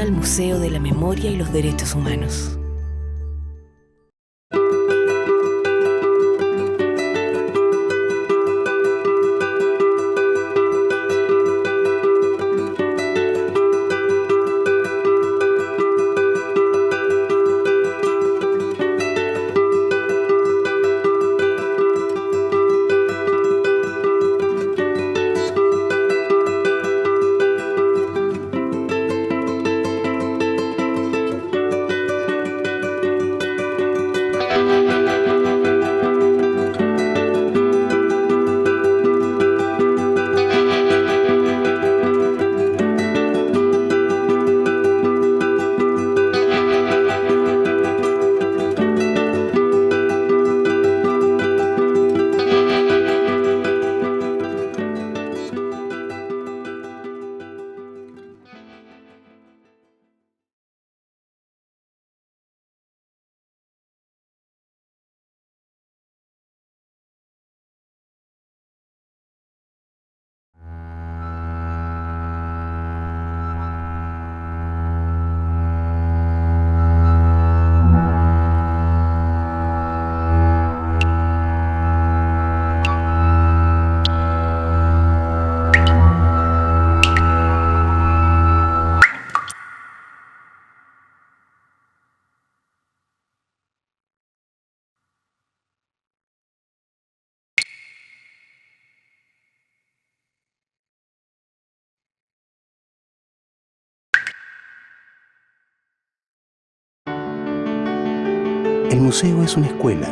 al Museo de la Memoria y los Derechos Humanos. El museo es una escuela.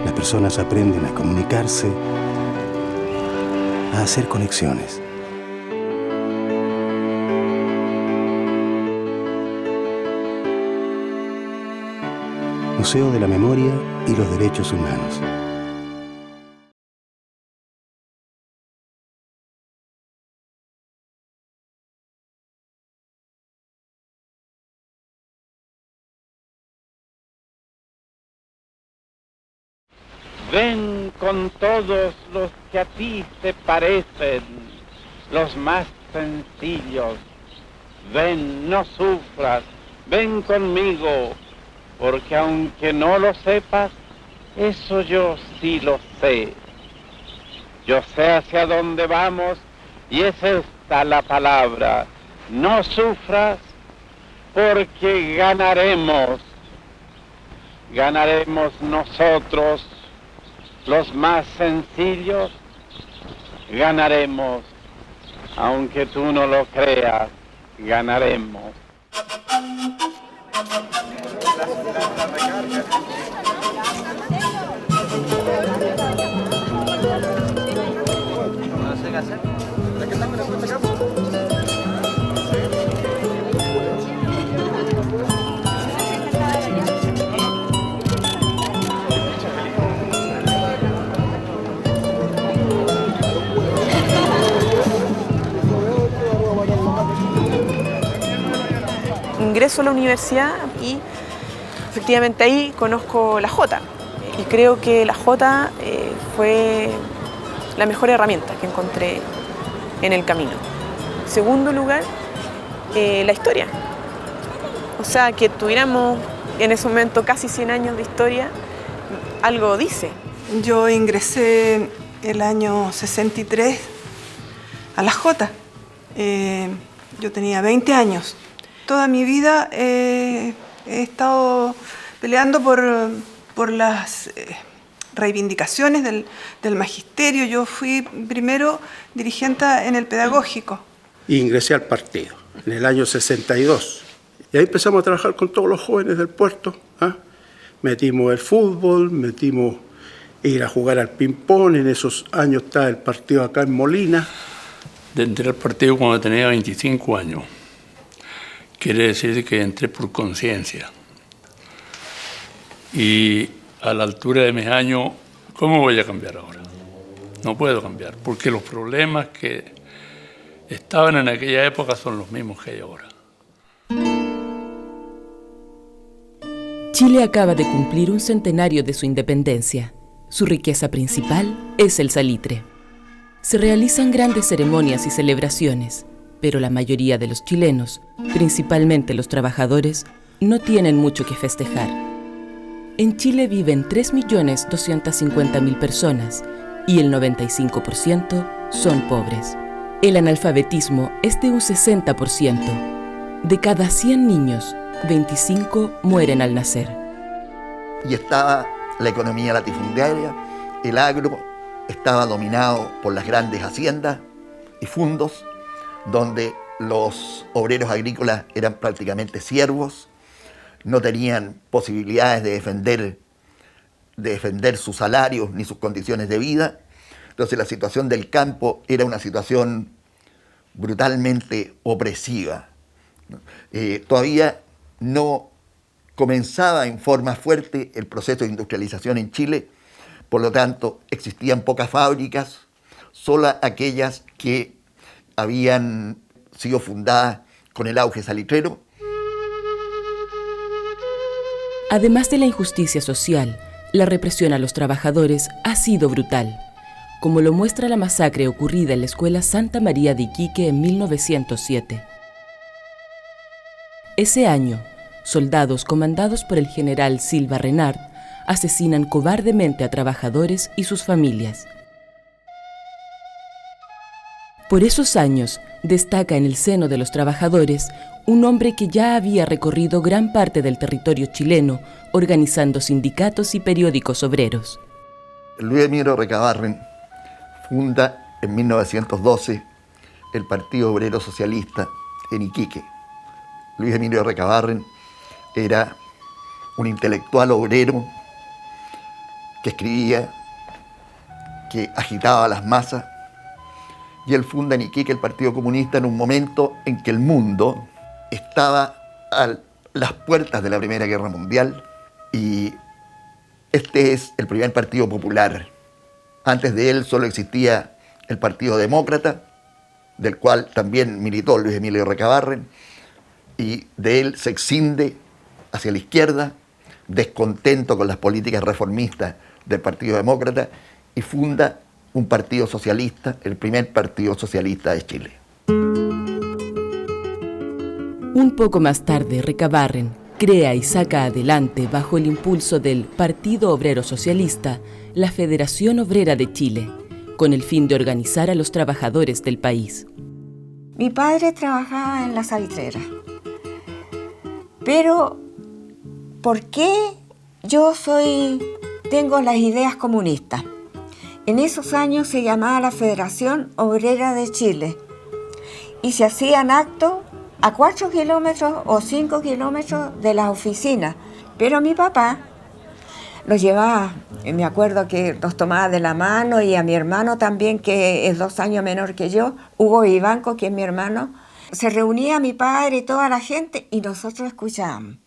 Las personas aprenden a comunicarse, a hacer conexiones. Museo de la Memoria y los Derechos Humanos. Ven con todos los que a ti te parecen, los más sencillos. Ven, no sufras, ven conmigo, porque aunque no lo sepas, eso yo sí lo sé. Yo sé hacia dónde vamos y es esta la palabra. No sufras, porque ganaremos. Ganaremos nosotros, los más sencillos, ganaremos, aunque tú no lo creas, ganaremos. Ingreso a la universidad y efectivamente ahí conozco la Jota y creo que la Jota fue la mejor herramienta que encontré en el camino. En segundo lugar, la historia. O sea, que tuviéramos en ese momento casi 100 años de historia, algo dice. Yo ingresé el año 63 a la Jota. Yo tenía 20 años. Toda mi vida he estado peleando por las reivindicaciones del magisterio. Yo fui primero dirigente en el pedagógico. Y ingresé al partido en el año 62. Y ahí empezamos a trabajar con todos los jóvenes del puerto. Metimos el fútbol, metimos ir a jugar al ping-pong. En esos años estaba el partido acá en Molina. Entré al partido cuando tenía 25 años. Quiere decir que entré por conciencia. Y a la altura de mis años, ¿cómo voy a cambiar ahora? No puedo cambiar, porque los problemas que estaban en aquella época son los mismos que hay ahora. Chile acaba de cumplir un centenario de su independencia. Su riqueza principal es el salitre. Se realizan grandes ceremonias y celebraciones, pero la mayoría de los chilenos, principalmente los trabajadores, no tienen mucho que festejar. En Chile viven 3.250.000 personas y el 95% son pobres. El analfabetismo es de un 60%. De cada 100 niños, 25 mueren al nacer. Y estaba la economía latifundiaria, el agro estaba dominado por las grandes haciendas y fundos, donde los obreros agrícolas eran prácticamente siervos, no tenían posibilidades de defender sus salarios ni sus condiciones de vida. Entonces la situación del campo era una situación brutalmente opresiva. Todavía no comenzaba en forma fuerte el proceso de industrialización en Chile, por lo tanto existían pocas fábricas, solo aquellas que habían sido fundadas con el auge salitrero. Además de la injusticia social, la represión a los trabajadores ha sido brutal, como lo muestra la masacre ocurrida en la Escuela Santa María de Iquique en 1907. Ese año, soldados comandados por el general Silva Renard asesinan cobardemente a trabajadores y sus familias. Por esos años, destaca en el seno de los trabajadores un hombre que ya había recorrido gran parte del territorio chileno organizando sindicatos y periódicos obreros. Luis Emilio Recabarren funda en 1912 el Partido Obrero Socialista en Iquique. Luis Emilio Recabarren era un intelectual obrero que escribía, que agitaba a las masas, y él funda en Iquique el Partido Comunista en un momento en que el mundo estaba a las puertas de la Primera Guerra Mundial, y este es el primer partido popular. Antes de él solo existía el Partido Demócrata, del cual también militó Luis Emilio Recabarren, y de él se extiende hacia la izquierda, descontento con las políticas reformistas del Partido Demócrata, y funda un partido socialista, el primer partido socialista de Chile. Un poco más tarde, Recabarren crea y saca adelante, bajo el impulso del Partido Obrero Socialista, la Federación Obrera de Chile, con el fin de organizar a los trabajadores del país. Mi padre trabajaba en la salitrera, pero ¿por qué yo tengo las ideas comunistas? En esos años se llamaba la Federación Obrera de Chile y se hacían actos a 4 kilómetros o 5 kilómetros de las oficinas. Pero mi papá los llevaba, me acuerdo que los tomaba de la mano, y a mi hermano también, que es 2 años menor que yo, Hugo Vivanco, que es mi hermano. Se reunía mi padre y toda la gente y nosotros escuchábamos.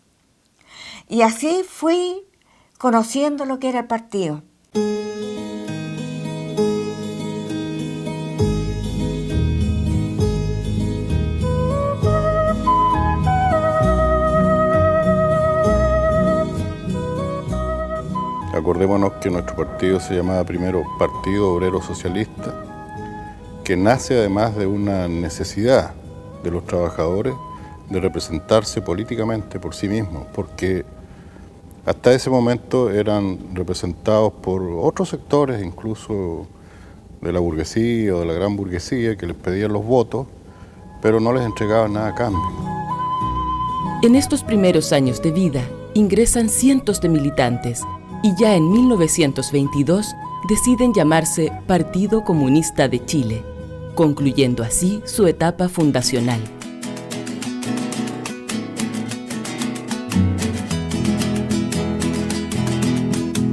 Y así fui conociendo lo que era el partido. Acordémonos que nuestro partido se llamaba primero Partido Obrero Socialista, que nace además de una necesidad de los trabajadores de representarse políticamente por sí mismos, porque hasta ese momento eran representados por otros sectores, incluso de la burguesía o de la gran burguesía, que les pedían los votos, pero no les entregaban nada a cambio. En estos primeros años de vida ingresan cientos de militantes y ya en 1922 deciden llamarse Partido Comunista de Chile, concluyendo así su etapa fundacional.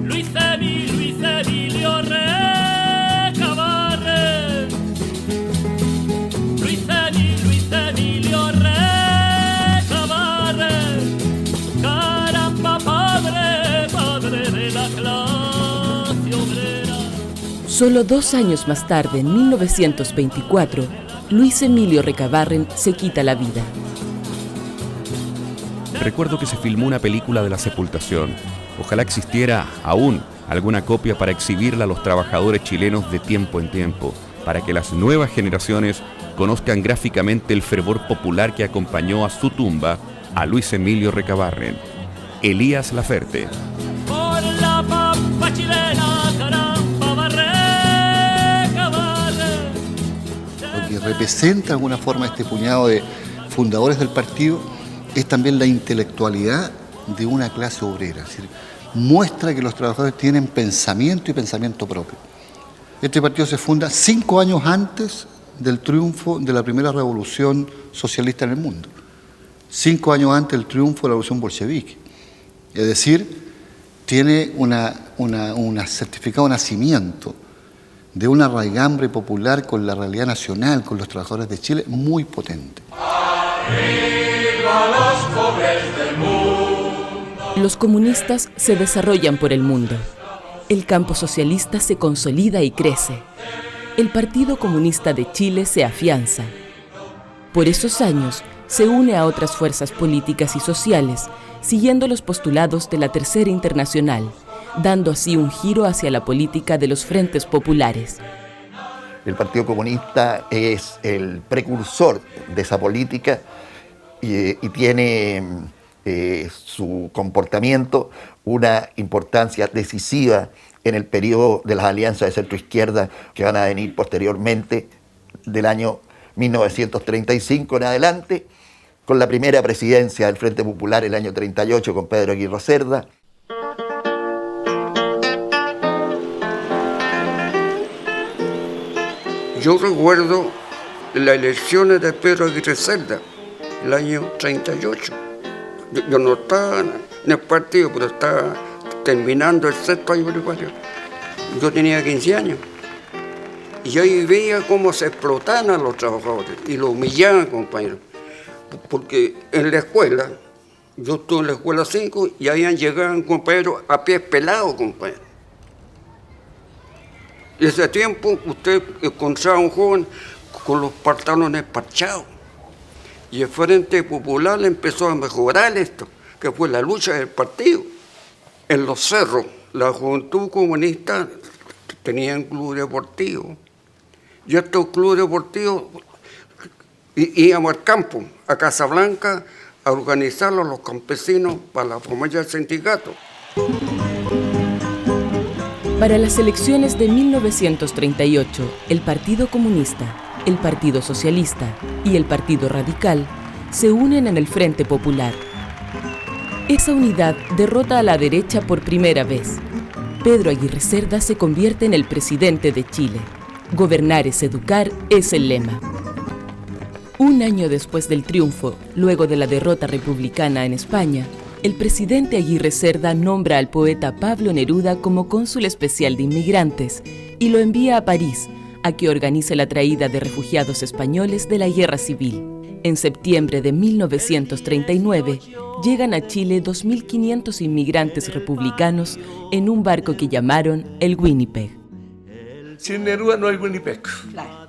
Luis Emilio Recabarren. Luis Emilio Recabarren. Caramba, padre de la clase obrera. Solo 2 años más tarde, en 1924, Luis Emilio Recabarren se quita la vida. Recuerdo que se filmó una película de la sepultación. Ojalá existiera aún alguna copia para exhibirla a los trabajadores chilenos de tiempo en tiempo, para que las nuevas generaciones conozcan gráficamente el fervor popular que acompañó a su tumba a Luis Emilio Recabarren. Elías Laferte. Por la pampa chilena, caramba, va Recabarren. Lo que representa de alguna forma este puñado de fundadores del partido es también la intelectualidad de una clase obrera. Es decir, muestra que los trabajadores tienen pensamiento y pensamiento propio. Este partido se funda 5 años antes del triunfo de la primera revolución socialista en el mundo. 5 años antes del triunfo de la revolución bolchevique. Es decir, tiene una certificado de nacimiento de una raigambre popular con la realidad nacional, con los trabajadores de Chile, muy potente. Arriba los pobres del mundo. Los comunistas se desarrollan por el mundo. El campo socialista se consolida y crece. El Partido Comunista de Chile se afianza. Por esos años, se une a otras fuerzas políticas y sociales, siguiendo los postulados de la Tercera Internacional, dando así un giro hacia la política de los frentes populares. El Partido Comunista es el precursor de esa política y tiene su comportamiento una importancia decisiva en el periodo de las alianzas de centro-izquierda que van a venir posteriormente del año 1935 en adelante, con la primera presidencia del Frente Popular el año 38 con Pedro Aguirre Cerda. Yo recuerdo las elecciones de Pedro Aguirre Cerda, el año 38. Yo no estaba en el partido, pero estaba terminando el 6º año primario. Yo tenía 15 años. Y ahí veía cómo se explotaban a los trabajadores y los humillaban, compañeros. Porque en la escuela, yo estuve en la escuela 5 y ahí llegaban compañeros a pies pelados, compañeros. En ese tiempo usted encontraba a un joven con los pantalones parchados. Y el Frente Popular empezó a mejorar esto, que fue la lucha del partido. En los cerros, la juventud comunista tenía un club deportivo. Y estos clubes deportivos íbamos al campo, a Casablanca, a organizarlo los campesinos para la formación del sindicato. Para las elecciones de 1938, el Partido Comunista, el Partido Socialista y el Partido Radical se unen en el Frente Popular. Esa unidad derrota a la derecha por primera vez. Pedro Aguirre Cerda se convierte en el presidente de Chile. Gobernar es educar es el lema. Un año después del triunfo, luego de la derrota republicana en España, el presidente Aguirre Cerda nombra al poeta Pablo Neruda como cónsul especial de inmigrantes y lo envía a París a que organice la traída de refugiados españoles de la Guerra Civil. En septiembre de 1939, llegan a Chile 2.500 inmigrantes republicanos en un barco que llamaron el Winnipeg. Sin Neruda no hay Winnipeg. Claro.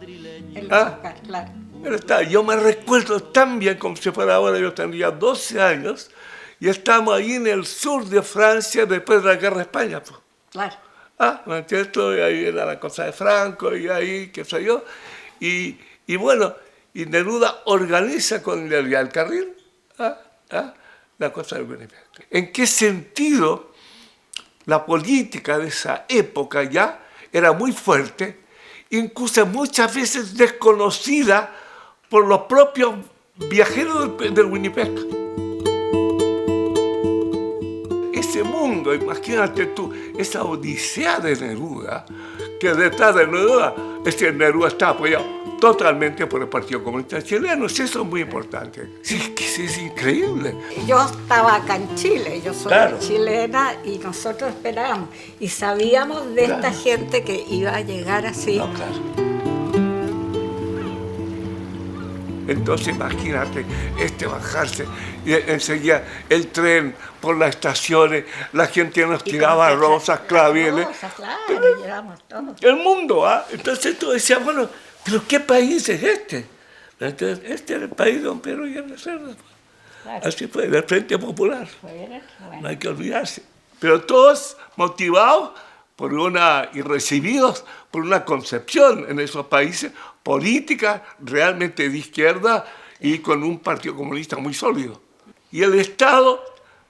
Claro. Pero yo me recuerdo tan bien como si fuera ahora, yo tendría 12 años y estamos ahí en el sur de Francia después de la guerra de España. Pues. Claro. ¿Me entiendes? Y ahí era la cosa de Franco y ahí, qué sé yo. Y bueno, y Neruda organiza con el carril la cosa del Winnipeg. ¿En qué sentido la política de esa época ya era muy fuerte, incluso muchas veces desconocida por los propios viajeros del Winnipeg? Ese mundo, imagínate tú, esa odisea de Neruda, que detrás de Neruda, Neruda está apoyado totalmente por el Partido Comunista Chileno. Eso es muy importante. Sí, es increíble. Yo estaba acá en Chile, yo soy chilena y nosotros esperábamos y sabíamos de esta gente que iba a llegar así. Entonces imagínate bajarse y enseguida el tren por las estaciones, la gente nos tiraba rosas, claveles. Claro, llevamos todo. El mundo, Entonces tú decías, bueno, ¿pero qué país es este? Entonces, este es el país de don Pedro Aguirre Cerda. Claro. Así fue, del Frente Popular. Bueno. No hay que olvidarse. Pero todos motivados y recibidos por una concepción en esos países política realmente de izquierda y con un partido comunista muy sólido. Y el Estado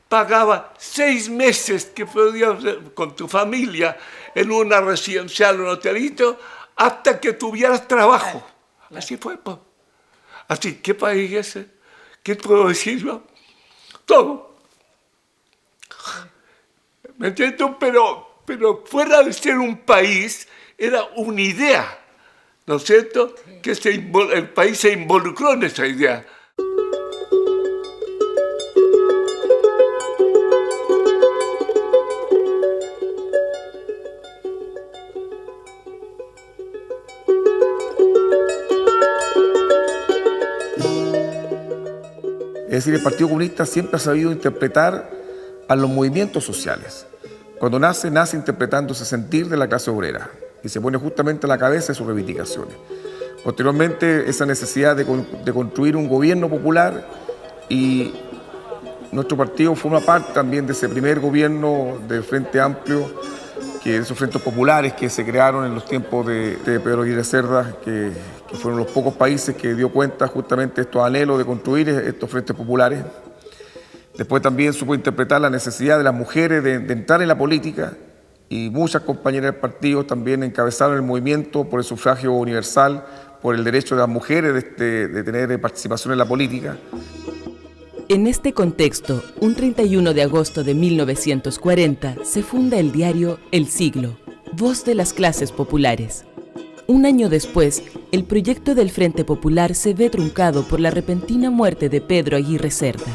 pagaba 6 meses que podías con tu familia en una residencial o un hotelito hasta que tuvieras trabajo. Así fue, pues. Así, ¿qué país es ese? ¿Qué puedo decir yo? Todo. ¿Me entiendes? Pero fuera de ser un país, era una idea, ¿no es cierto? Que el país se involucró en esa idea. Es decir, el Partido Comunista siempre ha sabido interpretar a los movimientos sociales. Cuando nace interpretando ese sentir de la clase obrera y se pone justamente a la cabeza de sus reivindicaciones. Posteriormente, esa necesidad de construir un gobierno popular, y nuestro partido forma parte también de ese primer gobierno del Frente Amplio, que esos frentes populares que se crearon en los tiempos de Pedro Aguirre Cerda, que fueron los pocos países que dio cuenta justamente de estos anhelos de construir estos frentes populares. Después también supo interpretar la necesidad de las mujeres de entrar en la política, y muchas compañeras del partido también encabezaron el movimiento por el sufragio universal, por el derecho de las mujeres de tener participación en la política. En este contexto, un 31 de agosto de 1940 se funda el diario El Siglo, voz de las clases populares. Un año después, el proyecto del Frente Popular se ve truncado por la repentina muerte de Pedro Aguirre Cerda.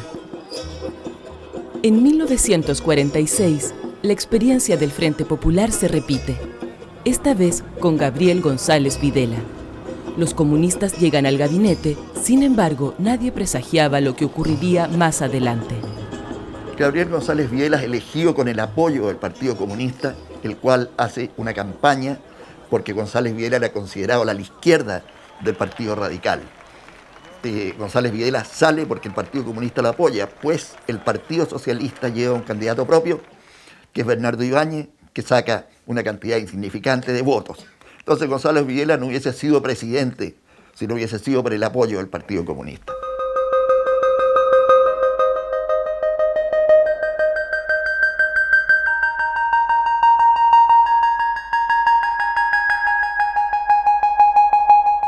En 1946, la experiencia del Frente Popular se repite, esta vez con Gabriel González Videla. Los comunistas llegan al gabinete, sin embargo, nadie presagiaba lo que ocurriría más adelante. Gabriel González Videla es elegido con el apoyo del Partido Comunista, el cual hace una campaña porque González Videla era considerado la izquierda del Partido Radical. González Videla sale porque el Partido Comunista lo apoya, pues el Partido Socialista lleva un candidato propio, que es Bernardo Ibáñez, que saca una cantidad insignificante de votos. Entonces González Videla no hubiese sido presidente si no hubiese sido por el apoyo del Partido Comunista.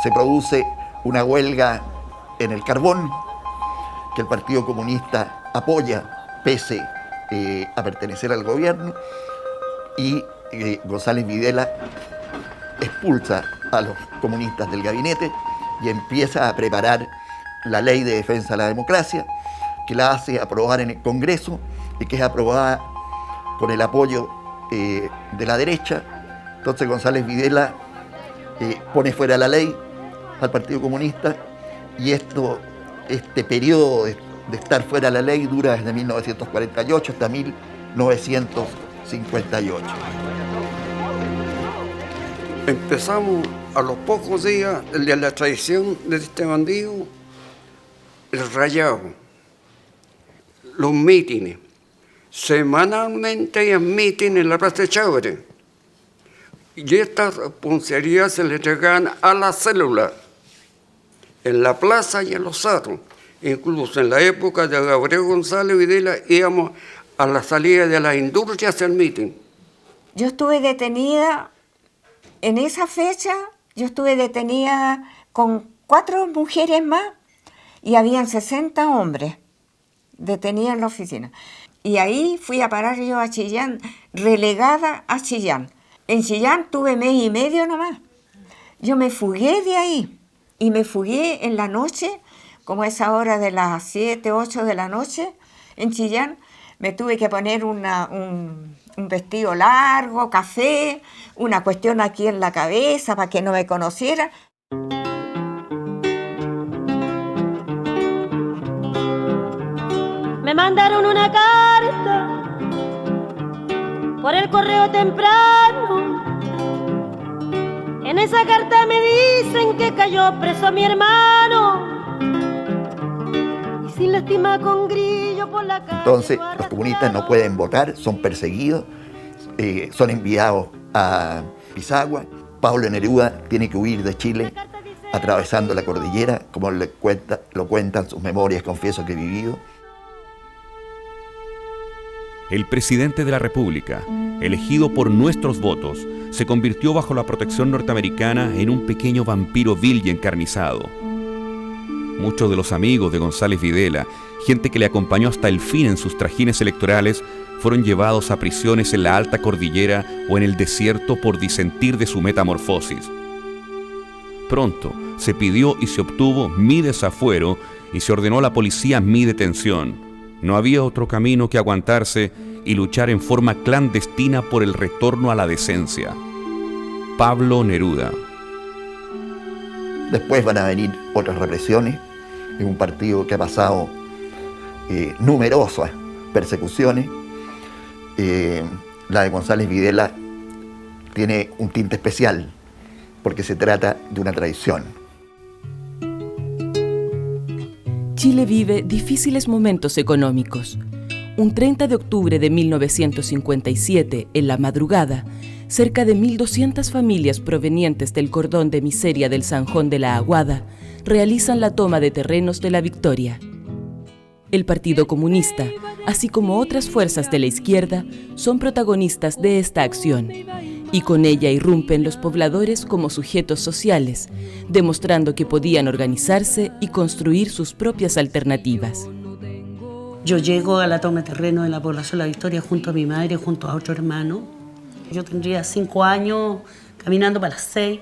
Se produce una huelga en el carbón que el Partido Comunista apoya pese a pertenecer al gobierno, y González Videla expulsa a los comunistas del gabinete y empieza a preparar la Ley de Defensa de la Democracia, que la hace aprobar en el Congreso y que es aprobada con el apoyo de la derecha. Entonces González Videla pone fuera la ley al Partido Comunista, y este periodo de estar fuera de la ley dura desde 1948 hasta 1958. Empezamos a los pocos días de la traición de este bandido, el rayado, los mítines. Semanalmente hay mítines en la Plaza de Chávarri. Y estas puncerías se le entregaban a la célula, en la plaza y en los cerros. Incluso en la época de Gabriel González Videla íbamos a la salida de las industrias al mitin. Yo estuve detenida, en esa fecha, yo estuve detenida con 4 mujeres más y habían 60 hombres detenidos en la oficina. Y ahí fui a parar yo a Chillán, relegada a Chillán. En Chillán tuve mes y medio nomás. Yo me fugué de ahí y me fugué en la noche, como a esa hora de las 7, 8 de la noche, en Chillán. Me tuve que poner un vestido largo, café, una cuestión aquí en la cabeza para que no me conociera. Me mandaron una carta por el correo temprano. En esa carta me dicen que cayó preso mi hermano. Y sin lástima con grillo por la calle. Entonces, los comunistas no pueden votar, son perseguidos, son enviados a Pisagua. Pablo Neruda tiene que huir de Chile atravesando la cordillera, como lo cuentan sus memorias, confieso que he vivido. El presidente de la República, elegido por nuestros votos, se convirtió bajo la protección norteamericana en un pequeño vampiro vil y encarnizado. Muchos de los amigos de González Videla, gente que le acompañó hasta el fin en sus trajines electorales, fueron llevados a prisiones en la alta cordillera o en el desierto por disentir de su metamorfosis. Pronto se pidió y se obtuvo mi desafuero y se ordenó a la policía mi detención. No había otro camino que aguantarse y luchar en forma clandestina por el retorno a la decencia. Pablo Neruda. Después van a venir otras represiones en un partido que ha pasado numerosas persecuciones. La de González Videla tiene un tinte especial porque se trata de una traición. Chile vive difíciles momentos económicos. Un 30 de octubre de 1957, en la madrugada, cerca de 1.200 familias provenientes del cordón de miseria del Zanjón de la Aguada realizan la toma de terrenos de La Victoria. El Partido Comunista, así como otras fuerzas de la izquierda, son protagonistas de esta acción, y con ella irrumpen los pobladores como sujetos sociales, demostrando que podían organizarse y construir sus propias alternativas. Yo llego a la toma de terreno de la población La Victoria junto a mi madre, junto a otro hermano. Yo tendría 5 años, caminando para las 6,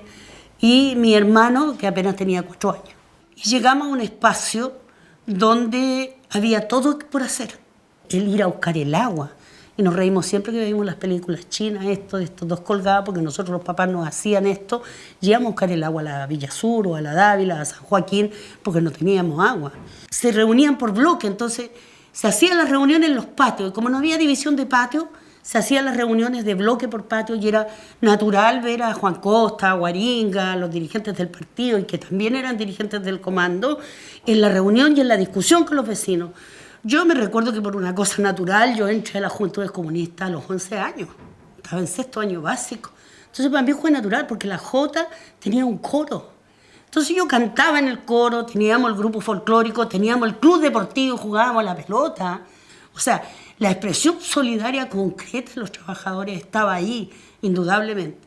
y mi hermano, que apenas tenía 4 años. Y llegamos a un espacio donde había todo por hacer. El ir a buscar el agua. Y nos reímos siempre que veíamos las películas chinas, de estos dos colgados, porque nosotros los papás nos hacían esto. Íbamos a buscar el agua a la Villa Sur o a la Dávila, a San Joaquín, porque no teníamos agua. Se reunían por bloque, entonces se hacían las reuniones en los patios. Y como no había división de patio, se hacían las reuniones de bloque por patio y era natural ver a Juan Costa, a Guaringa, a los dirigentes del partido y que también eran dirigentes del comando, en la reunión y en la discusión con los vecinos. Yo me recuerdo que por una cosa natural yo entré a la Juventud Comunista a los 11 años. Estaba en 6º año básico. Entonces para mí fue natural porque la Jota tenía un coro. Entonces yo cantaba en el coro, teníamos el grupo folclórico, teníamos el club deportivo, jugábamos a la pelota. O sea, la expresión solidaria concreta de los trabajadores estaba ahí, indudablemente.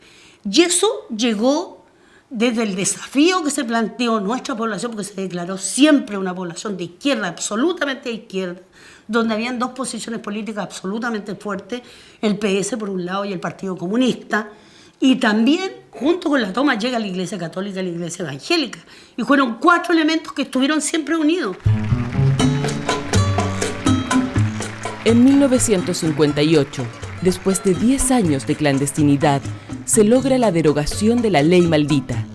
Y eso llegó desde el desafío que se planteó nuestra población, porque se declaró siempre una población de izquierda, absolutamente de izquierda, donde habían dos posiciones políticas absolutamente fuertes, el PS por un lado y el Partido Comunista, y también junto con la toma llega la Iglesia Católica y la Iglesia Evangélica, y fueron 4 elementos que estuvieron siempre unidos. En 1958, después de 10 años de clandestinidad, se logra la derogación de la ley maldita.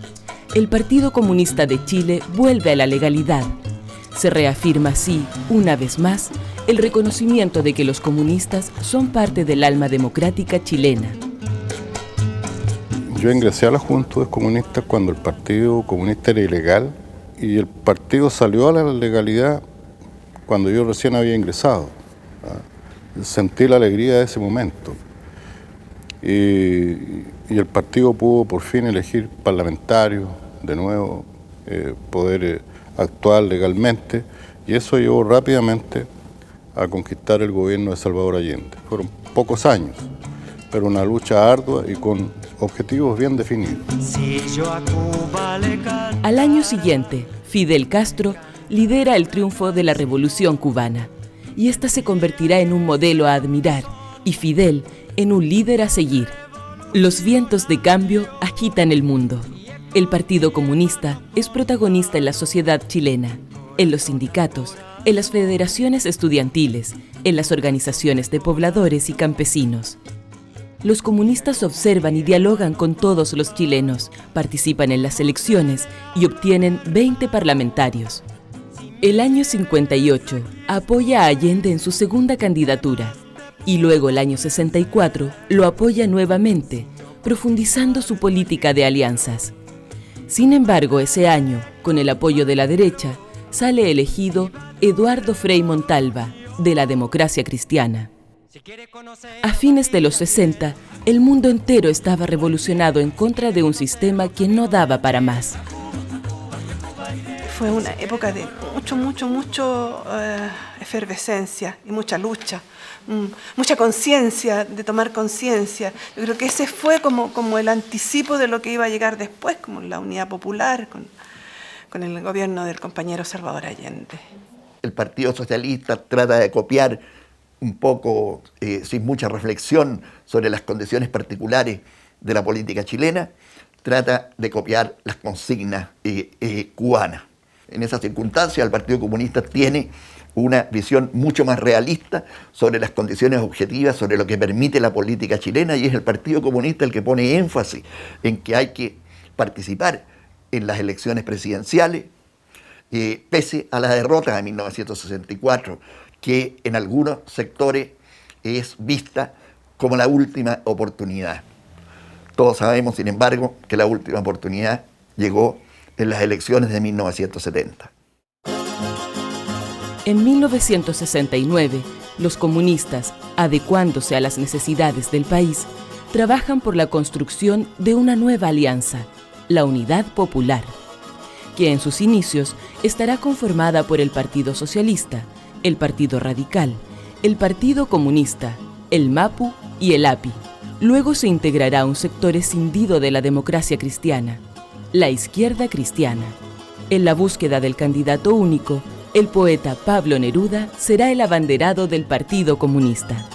El Partido Comunista de Chile vuelve a la legalidad. Se reafirma así, una vez más, el reconocimiento de que los comunistas son parte del alma democrática chilena. Yo ingresé a las Juventudes Comunistas cuando el Partido Comunista era ilegal y el partido salió a la legalidad cuando yo recién había ingresado. Sentí la alegría de ese momento. Y el partido pudo por fin elegir parlamentarios, de nuevo, poder actuar legalmente, y eso llevó rápidamente a conquistar el gobierno de Salvador Allende. Fueron pocos años, pero una lucha ardua y con objetivos bien definidos. Al año siguiente, Fidel Castro lidera el triunfo de la Revolución Cubana, y esta se convertirá en un modelo a admirar, y Fidel en un líder a seguir. Los vientos de cambio agitan el mundo. El Partido Comunista es protagonista en la sociedad chilena, en los sindicatos, en las federaciones estudiantiles, en las organizaciones de pobladores y campesinos. Los comunistas observan y dialogan con todos los chilenos, participan en las elecciones y obtienen 20 parlamentarios. El año 58 apoya a Allende en su segunda candidatura y luego el año 64 lo apoya nuevamente, profundizando su política de alianzas. Sin embargo, ese año, con el apoyo de la derecha, sale elegido Eduardo Frei Montalva, de la democracia cristiana. A fines de los 60, el mundo entero estaba revolucionado en contra de un sistema que no daba para más. Fue una época de mucho efervescencia y mucha lucha, mucha conciencia, de tomar conciencia. Yo creo que ese fue como el anticipo de lo que iba a llegar después, como la unidad popular, con el gobierno del compañero Salvador Allende. El Partido Socialista trata de copiar un poco, sin mucha reflexión sobre las condiciones particulares de la política chilena, trata de copiar las consignas cubanas. En esas circunstancias, el Partido Comunista tiene una visión mucho más realista sobre las condiciones objetivas, sobre lo que permite la política chilena, y es el Partido Comunista el que pone énfasis en que hay que participar en las elecciones presidenciales, pese a la derrota de 1964, que en algunos sectores es vista como la última oportunidad. Todos sabemos, sin embargo, que la última oportunidad llegó en las elecciones de 1970. En 1969, los comunistas, adecuándose a las necesidades del país, trabajan por la construcción de una nueva alianza, la Unidad Popular, que en sus inicios estará conformada por el Partido Socialista, el Partido Radical, el Partido Comunista, el MAPU y el API. Luego se integrará un sector escindido de la democracia cristiana, la izquierda cristiana. En la búsqueda del candidato único, el poeta Pablo Neruda será el abanderado del Partido Comunista.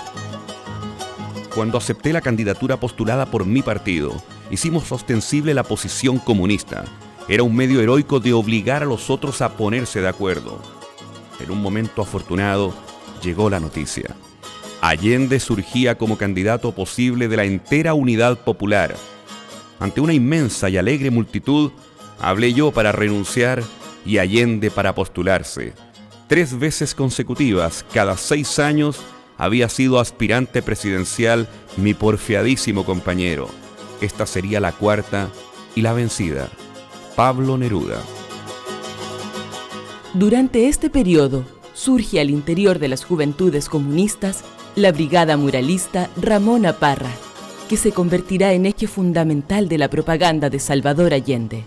Cuando acepté la candidatura postulada por mi partido, hicimos ostensible la posición comunista. Era un medio heroico de obligar a los otros a ponerse de acuerdo. En un momento afortunado, llegó la noticia. Allende surgía como candidato posible de la entera Unidad Popular. Ante una inmensa y alegre multitud, hablé yo para renunciar y Allende para postularse. 3 veces consecutivas, cada 6 años, había sido aspirante presidencial mi porfiadísimo compañero. Esta sería la 4ª y la vencida. Pablo Neruda. Durante este periodo, surge al interior de las juventudes comunistas la brigada muralista Ramona Parra, que se convertirá en eje fundamental de la propaganda de Salvador Allende.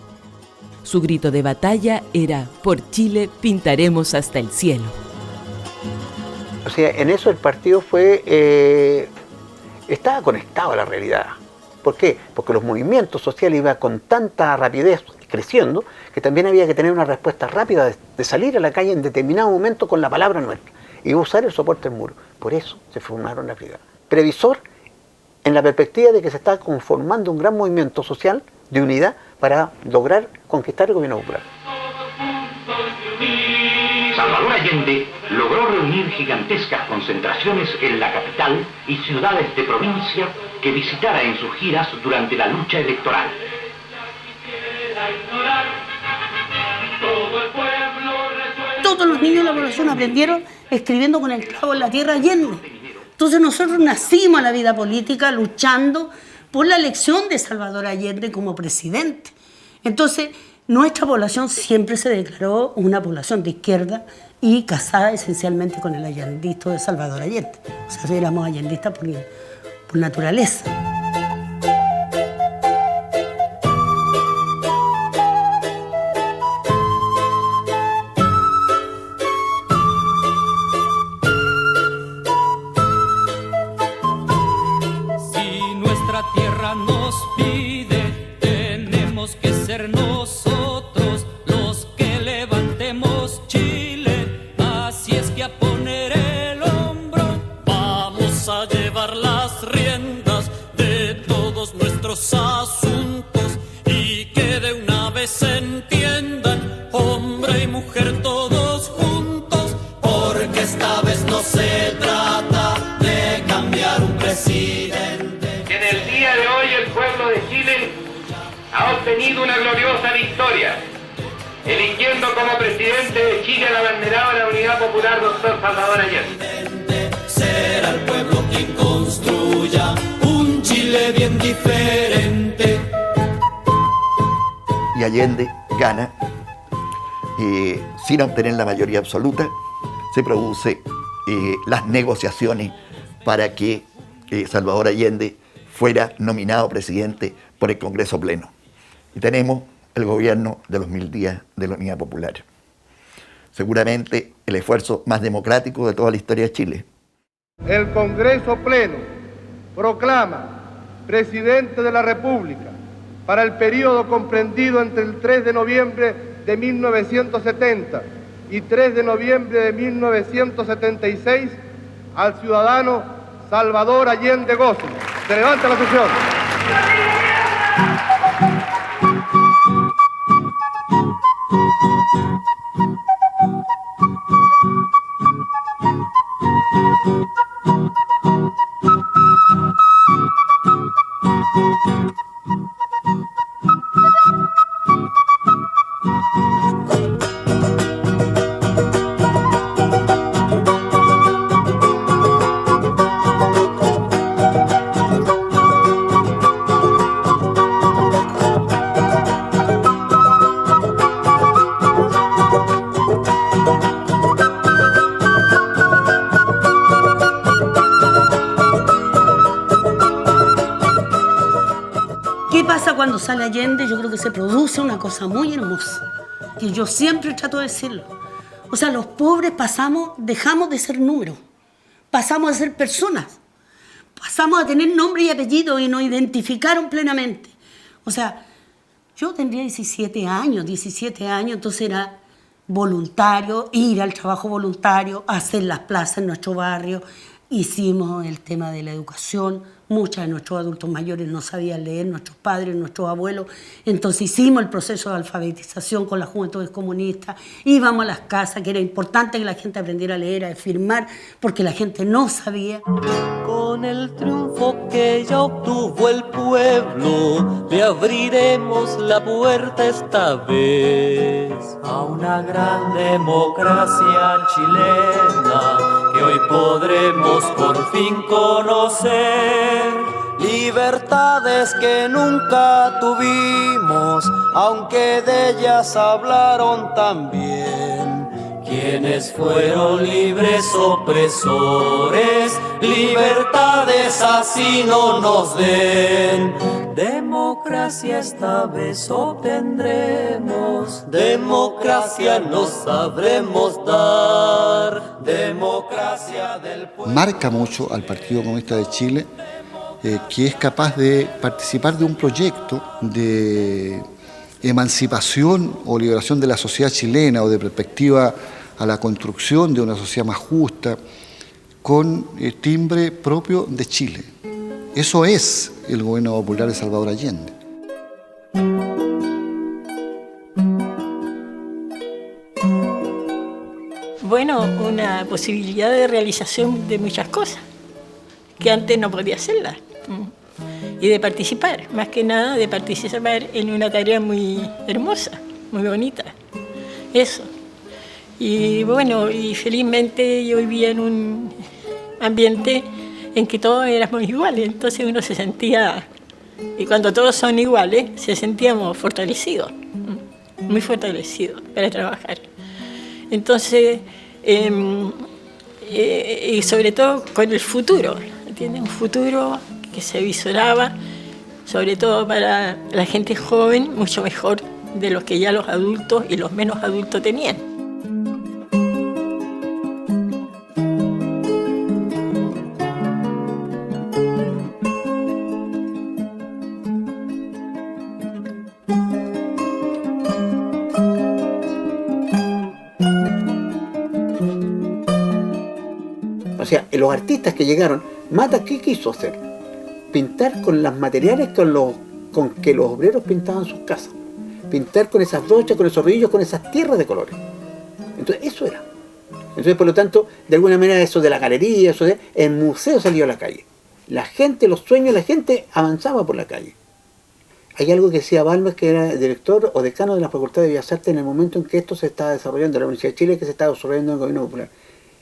Su grito de batalla era: por Chile pintaremos hasta el cielo. O sea, en eso el partido estaba conectado a la realidad. ¿Por qué? Porque los movimientos sociales iban con tanta rapidez creciendo que también había que tener una respuesta rápida de salir a la calle en determinado momento con la palabra nuestra y usar el soporte del muro. Por eso se formaron las brigadas. Previsor en la perspectiva de que se está conformando un gran movimiento social de unidad para lograr conquistar el gobierno popular. Salvador Allende logró reunir gigantescas concentraciones en la capital y ciudades de provincia que visitara en sus giras durante la lucha electoral. Todos los niños de la población aprendieron escribiendo con el clavo en la tierra Allende. Entonces nosotros nacimos a la vida política luchando por la elección de Salvador Allende como presidente. Entonces nuestra población siempre se declaró una población de izquierda y casada esencialmente con el allendismo de Salvador Allende. O sea, éramos allendistas por naturaleza. Si nuestra tierra nos pide, tenemos que ser nosotros los que levantemos Chile. Así es que a poner el hombro vamos a llevar las riendas de todos nuestros asuntos y que de una vez se entiendan hombre y mujer todos juntos, porque esta vez no se trata de cambiar un presidente. En el día de hoy el pueblo de Chile ha obtenido una gloriosa victoria, eligiendo como presidente de Chile al abanderado de la Unidad Popular, doctor Salvador Allende. Será el pueblo quien construya un Chile bien diferente. Y Allende gana sin obtener la mayoría absoluta, se produce las negociaciones para que Salvador Allende fuera nominado presidente por el Congreso Pleno. Y tenemos el gobierno de los 1000 días de la Unidad Popular. Seguramente el esfuerzo más democrático de toda la historia de Chile. El Congreso Pleno proclama presidente de la República para el periodo comprendido entre el 3 de noviembre de 1970 y 3 de noviembre de 1976 al ciudadano Salvador Allende Gósez. Se levanta la sesión. Cuando sale Allende, yo creo que se produce una cosa muy hermosa, que yo siempre trato de decirlo. O sea, los pobres dejamos de ser números, pasamos a ser personas, pasamos a tener nombre y apellido y nos identificaron plenamente. O sea, yo tendría 17 años, entonces era voluntario, ir al trabajo voluntario, hacer las plazas en nuestro barrio. Hicimos el tema de la educación, muchos de nuestros adultos mayores no sabían leer, nuestros padres, nuestros abuelos, entonces hicimos el proceso de alfabetización con las juventudes comunistas, íbamos a las casas, que era importante que la gente aprendiera a leer, a firmar, porque la gente no sabía. Con el triunfo que ya obtuvo el pueblo, le abriremos la puerta esta vez a una gran democracia chilena que hoy podremos por fin conocer. Libertades que nunca tuvimos, aunque de ellas hablaron también quienes fueron libres opresores. Libertades así no nos den. Democracia esta vez obtendremos, democracia nos sabremos dar, democracia del pueblo. Marca mucho al Partido Comunista de Chile, que es capaz de participar de un proyecto de emancipación o liberación de la sociedad chilena o de perspectiva a la construcción de una sociedad más justa con timbre propio de Chile. Eso es el gobierno popular de Salvador Allende. Bueno, una posibilidad de realización de muchas cosas que antes no podía hacerlas. Y de participar, más que nada de participar en una tarea muy hermosa, muy bonita. Eso. Y bueno, y felizmente yo vivía en un ambiente en que todos éramos iguales, entonces uno se sentía, y cuando todos son iguales, se sentíamos fortalecidos, muy fortalecidos para trabajar. Entonces, y sobre todo con el futuro, ¿entiendes? Un futuro que se visoraba, sobre todo para la gente joven, mucho mejor de lo que ya los adultos y los menos adultos tenían. O sea, los artistas que llegaron, Mata, ¿qué quiso hacer? Pintar con los materiales con que los obreros pintaban sus casas. Pintar con esas brochas, con esos rodillos, con esas tierras de colores. Entonces, eso era. Entonces, por lo tanto, de alguna manera, eso de la galería, el museo salió a la calle. La gente, los sueños, la gente avanzaba por la calle. Hay algo que decía Balmes, que era director o decano de la Facultad de Bellas Artes en el momento en que esto se estaba desarrollando, en la Universidad de Chile, que se estaba desarrollando en el gobierno popular,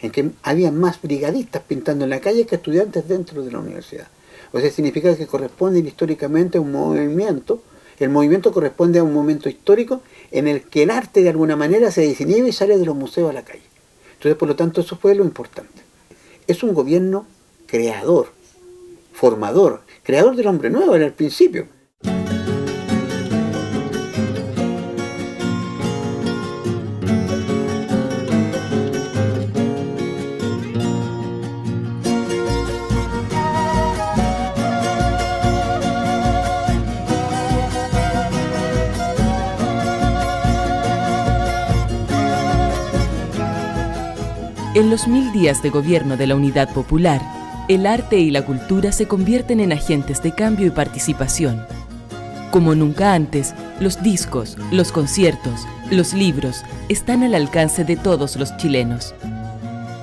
en que había más brigadistas pintando en la calle que estudiantes dentro de la universidad. O sea, significa que corresponde históricamente a un movimiento, el movimiento corresponde a un momento histórico en el que el arte de alguna manera se desinhibe y sale de los museos a la calle. Entonces, por lo tanto, eso fue lo importante. Es un gobierno creador, formador, creador del hombre nuevo en el principio. En los 1000 días de gobierno de la Unidad Popular, el arte y la cultura se convierten en agentes de cambio y participación. Como nunca antes, los discos, los conciertos, los libros están al alcance de todos los chilenos.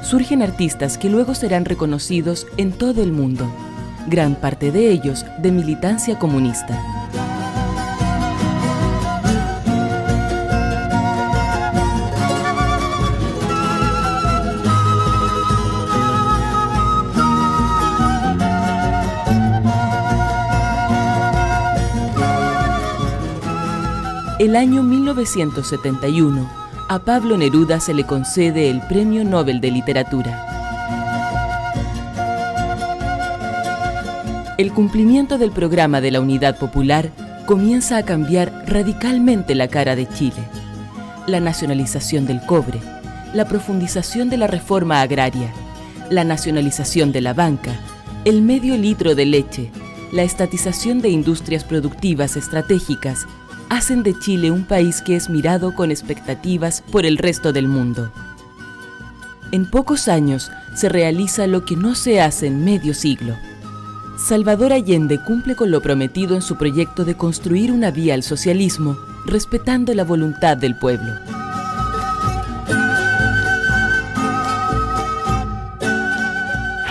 Surgen artistas que luego serán reconocidos en todo el mundo, gran parte de ellos de militancia comunista. El año 1971, a Pablo Neruda se le concede el Premio Nobel de Literatura. El cumplimiento del programa de la Unidad Popular comienza a cambiar radicalmente la cara de Chile. La nacionalización del cobre, la profundización de la reforma agraria, la nacionalización de la banca, el medio litro de leche, la estatización de industrias productivas estratégicas, hacen de Chile un país que es mirado con expectativas por el resto del mundo. En pocos años se realiza lo que no se hace en medio siglo. Salvador Allende cumple con lo prometido en su proyecto de construir una vía al socialismo, respetando la voluntad del pueblo.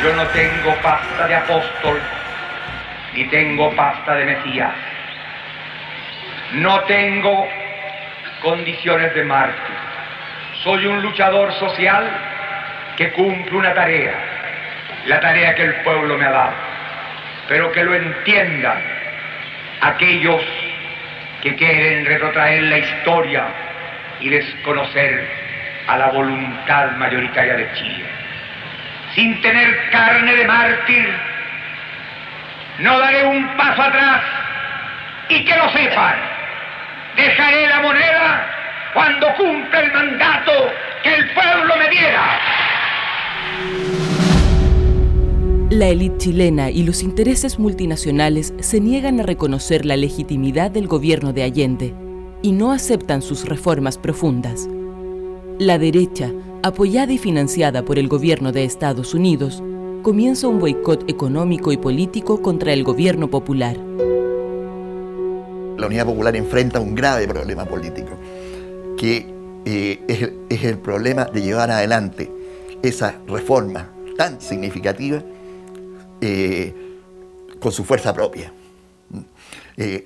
Yo no tengo pasta de apóstol, ni tengo pasta de Mesías. No tengo condiciones de mártir. Soy un luchador social que cumple una tarea, la tarea que el pueblo me ha dado, pero que lo entiendan aquellos que quieren retrotraer la historia y desconocer a la voluntad mayoritaria de Chile. Sin tener carne de mártir, no daré un paso atrás, y que lo sepan. Dejaré la moneda cuando cumpla el mandato que el pueblo me diera. La élite chilena y los intereses multinacionales se niegan a reconocer la legitimidad del gobierno de Allende y no aceptan sus reformas profundas. La derecha, apoyada y financiada por el gobierno de Estados Unidos, comienza un boicot económico y político contra el gobierno popular. La Unidad Popular enfrenta un grave problema político, que es el problema de llevar adelante esa reforma tan significativa con su fuerza propia.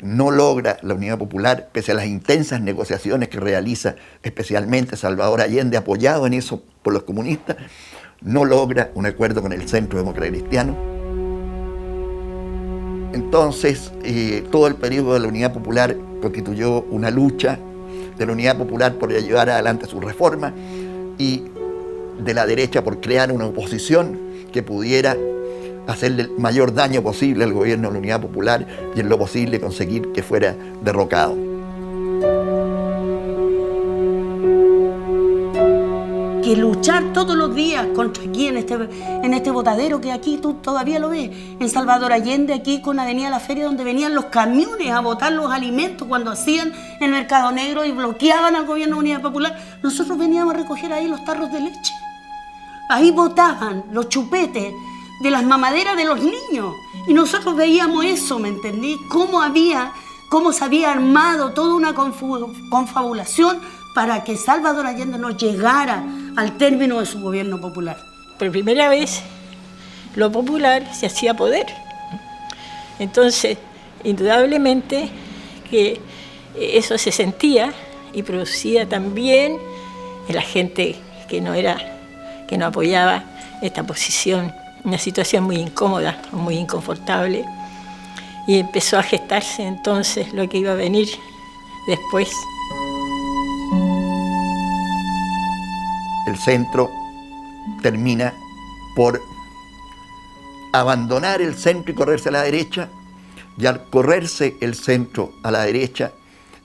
No logra la Unidad Popular, pese a las intensas negociaciones que realiza especialmente Salvador Allende, apoyado en eso por los comunistas, no logra un acuerdo con el Centro Demócrata Cristiano. Entonces, todo el periodo de la Unidad Popular constituyó una lucha de la Unidad Popular por llevar adelante su reforma y de la derecha por crear una oposición que pudiera hacerle el mayor daño posible al gobierno de la Unidad Popular y en lo posible conseguir que fuera derrocado. Que luchar todos los días contra aquí en este botadero que aquí tú todavía lo ves, en Salvador Allende, aquí con Avenida La Feria, donde venían los camiones a botar los alimentos cuando hacían el mercado negro y bloqueaban al gobierno de Unidad Popular. Nosotros veníamos a recoger ahí los tarros de leche. Ahí botaban los chupetes de las mamaderas de los niños. Y nosotros veíamos eso, ¿me entendí? Cómo se había armado toda una confabulación para que Salvador Allende no llegara al término de su gobierno popular. Por primera vez, lo popular se hacía poder. Entonces, indudablemente que eso se sentía y producía también en la gente que no apoyaba esta posición, una situación muy incómoda, muy inconfortable, y empezó a gestarse entonces lo que iba a venir después. El centro termina por abandonar el centro y correrse a la derecha, y al correrse el centro a la derecha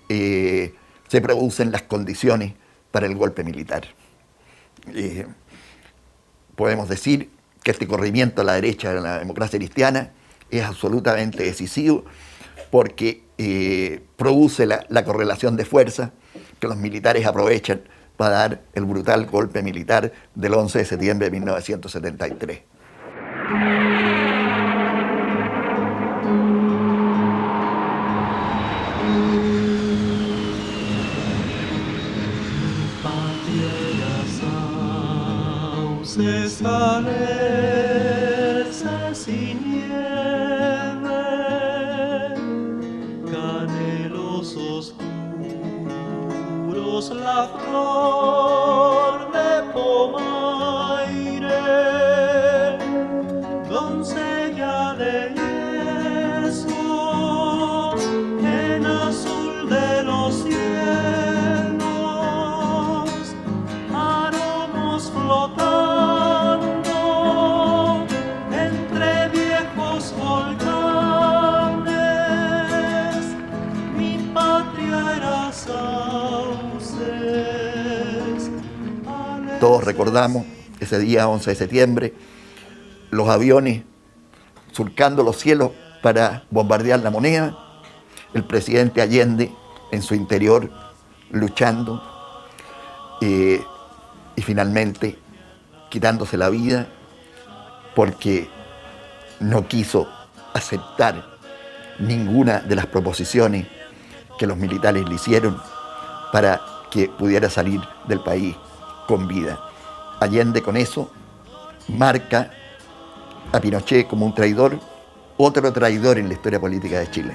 se producen las condiciones para el golpe militar. Podemos decir que este corrimiento a la derecha de la democracia cristiana es absolutamente decisivo porque produce la correlación de fuerzas que los militares aprovechan para dar el brutal golpe militar del 11 de septiembre de 1973. Desvanecerse sin nieve, canelos oscuros, la flor de pomaire, doncella de yeso, en azul de los cielos, aromos flotando. Todos recordamos ese día 11 de septiembre, los aviones surcando los cielos para bombardear La Moneda, el presidente Allende en su interior luchando y finalmente quitándose la vida porque no quiso aceptar ninguna de las proposiciones que los militares le hicieron para que pudiera salir del país con vida. Allende con eso marca a Pinochet como un traidor, otro traidor en la historia política de Chile.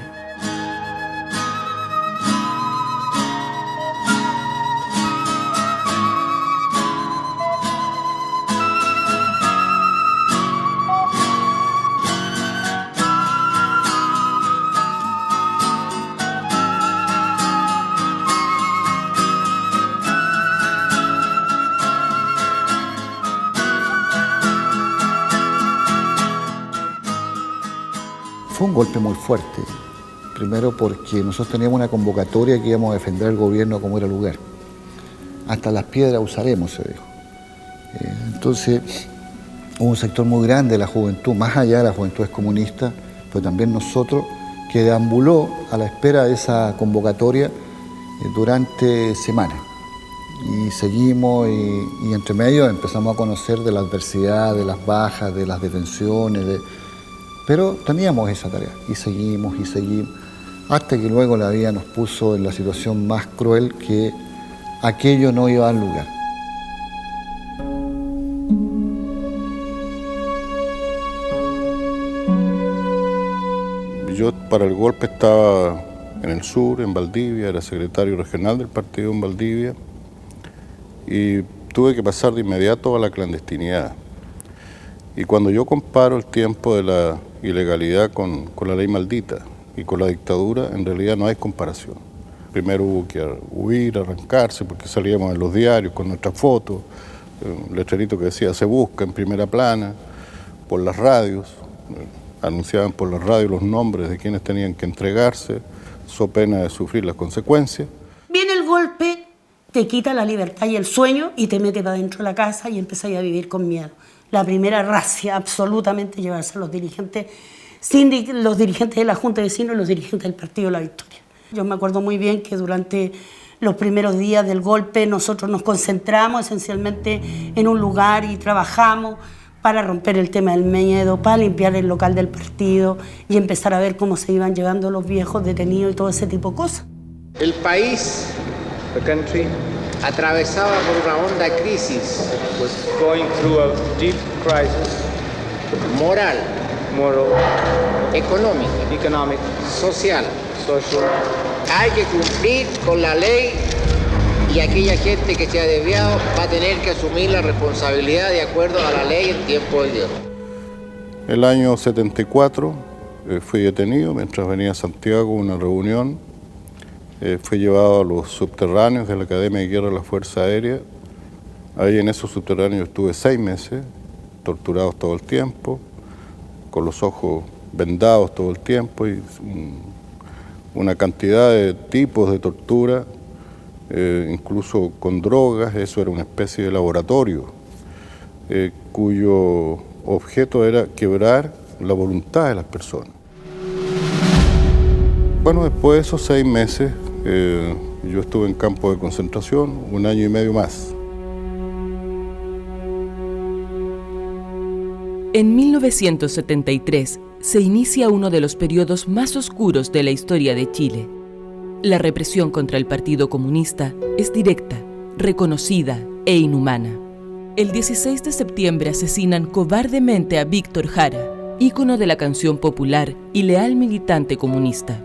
Fue un golpe muy fuerte, primero porque nosotros teníamos una convocatoria que íbamos a defender al gobierno como era lugar. Hasta las piedras usaremos, se dijo. Entonces, hubo un sector muy grande de la juventud, más allá de la juventud comunista, pero también nosotros, que deambuló a la espera de esa convocatoria durante semanas. Y seguimos y entre medio empezamos a conocer de la adversidad, de las bajas, de las detenciones, pero teníamos esa tarea y seguimos, hasta que luego la vida nos puso en la situación más cruel que aquello no iba al lugar. Yo para el golpe estaba en el sur, en Valdivia, era secretario regional del partido en Valdivia y tuve que pasar de inmediato a la clandestinidad. Y cuando yo comparo el tiempo de la ilegalidad con la ley maldita y con la dictadura, en realidad no hay comparación. Primero hubo que huir, arrancarse, porque salíamos en los diarios con nuestras fotos, un letrerito que decía "se busca" en primera plana, por las radios, anunciaban por las radios los nombres de quienes tenían que entregarse, so pena de sufrir las consecuencias. Viene el golpe, te quita la libertad y el sueño y te mete para dentro de la casa y empezás a vivir con miedo. La primera racia, absolutamente, llevarse a los dirigentes de la Junta de Vecinos y los dirigentes del Partido La Victoria. Yo me acuerdo muy bien que durante los primeros días del golpe nosotros nos concentramos esencialmente en un lugar y trabajamos para romper el tema del miedo, para limpiar el local del partido y empezar a ver cómo se iban llevando los viejos detenidos y todo ese tipo de cosas. El país, the country, atravesaba por una honda crisis, was going through a deep crisis, moral, económica, economic, social. social. Hay que cumplir con la ley y aquella gente que se ha desviado va a tener que asumir la responsabilidad de acuerdo a la ley en tiempo de Dios. El año 74 fui detenido mientras venía a Santiago a una reunión. Fui llevado a los subterráneos de la Academia de Guerra de la Fuerza Aérea, Ahí en esos subterráneos estuve 6 meses, torturados todo el tiempo, con los ojos vendados todo el tiempo y una cantidad de tipos de tortura, incluso con drogas. Eso era una especie de laboratorio cuyo objeto era quebrar la voluntad de las personas. Bueno, después de esos 6 meses, yo estuve en campo de concentración 1 año y medio más. En 1973 se inicia uno de los periodos más oscuros de la historia de Chile. La represión contra el Partido Comunista es directa, reconocida e inhumana. El 16 de septiembre asesinan cobardemente a Víctor Jara, ícono de la canción popular y leal militante comunista.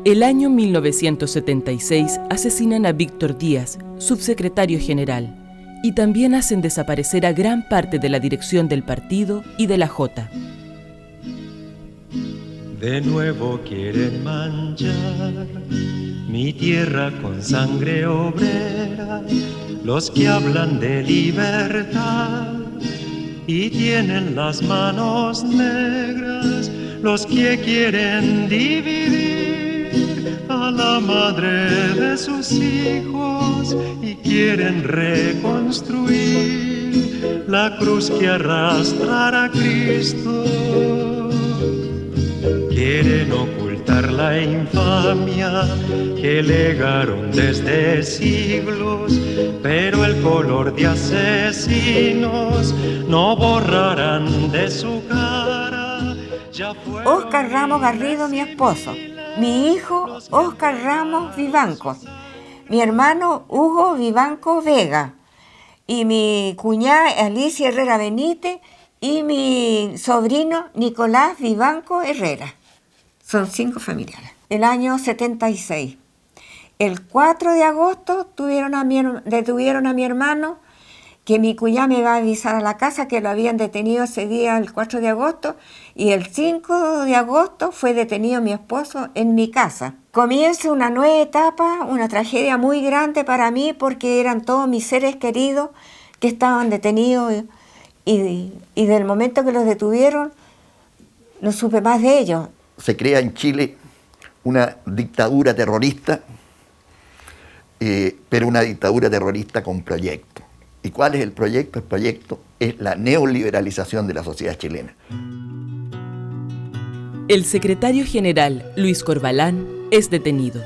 El año 1976 asesinan a Víctor Díaz, subsecretario general, y también hacen desaparecer a gran parte de la dirección del partido y de la Jota. De nuevo quieren manchar mi tierra con sangre obrera, los que hablan de libertad y tienen las manos negras, los que quieren dividir a la madre de sus hijos y quieren reconstruir la cruz que arrastrará a Cristo. Quieren ocultar la infamia que legaron desde siglos, pero el color de asesinos no borrarán de su cara. Óscar Ramos Garrido, mi esposo. Mi hijo, Óscar Ramos Vivanco. Mi hermano, Hugo Vivanco Vega. Y mi cuñada, Alicia Herrera Benítez. Y mi sobrino, Nicolás Vivanco Herrera. Son 5 familiares. El año 76. El 4 de agosto detuvieron a mi hermano, que mi cuñada me va a avisar a la casa que lo habían detenido ese día, el 4 de agosto, y el 5 de agosto fue detenido mi esposo en mi casa. Comienza una nueva etapa, una tragedia muy grande para mí, porque eran todos mis seres queridos que estaban detenidos, y del momento que los detuvieron, no supe más de ellos. Se crea en Chile una dictadura terrorista, pero una dictadura terrorista con proyecto. ¿Y cuál es el proyecto? El proyecto es la neoliberalización de la sociedad chilena. El secretario general, Luis Corbalán, es detenido.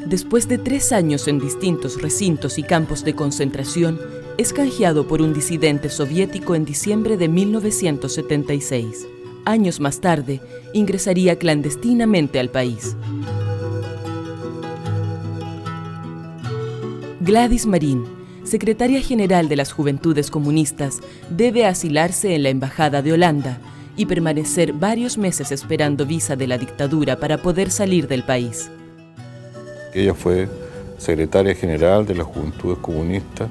Después de 3 años en distintos recintos y campos de concentración, es canjeado por un disidente soviético en diciembre de 1976. Años más tarde, ingresaría clandestinamente al país. Gladys Marín, secretaria general de las Juventudes Comunistas, debe asilarse en la Embajada de Holanda y permanecer varios meses esperando visa de la dictadura para poder salir del país. Ella fue secretaria general de las Juventudes Comunistas,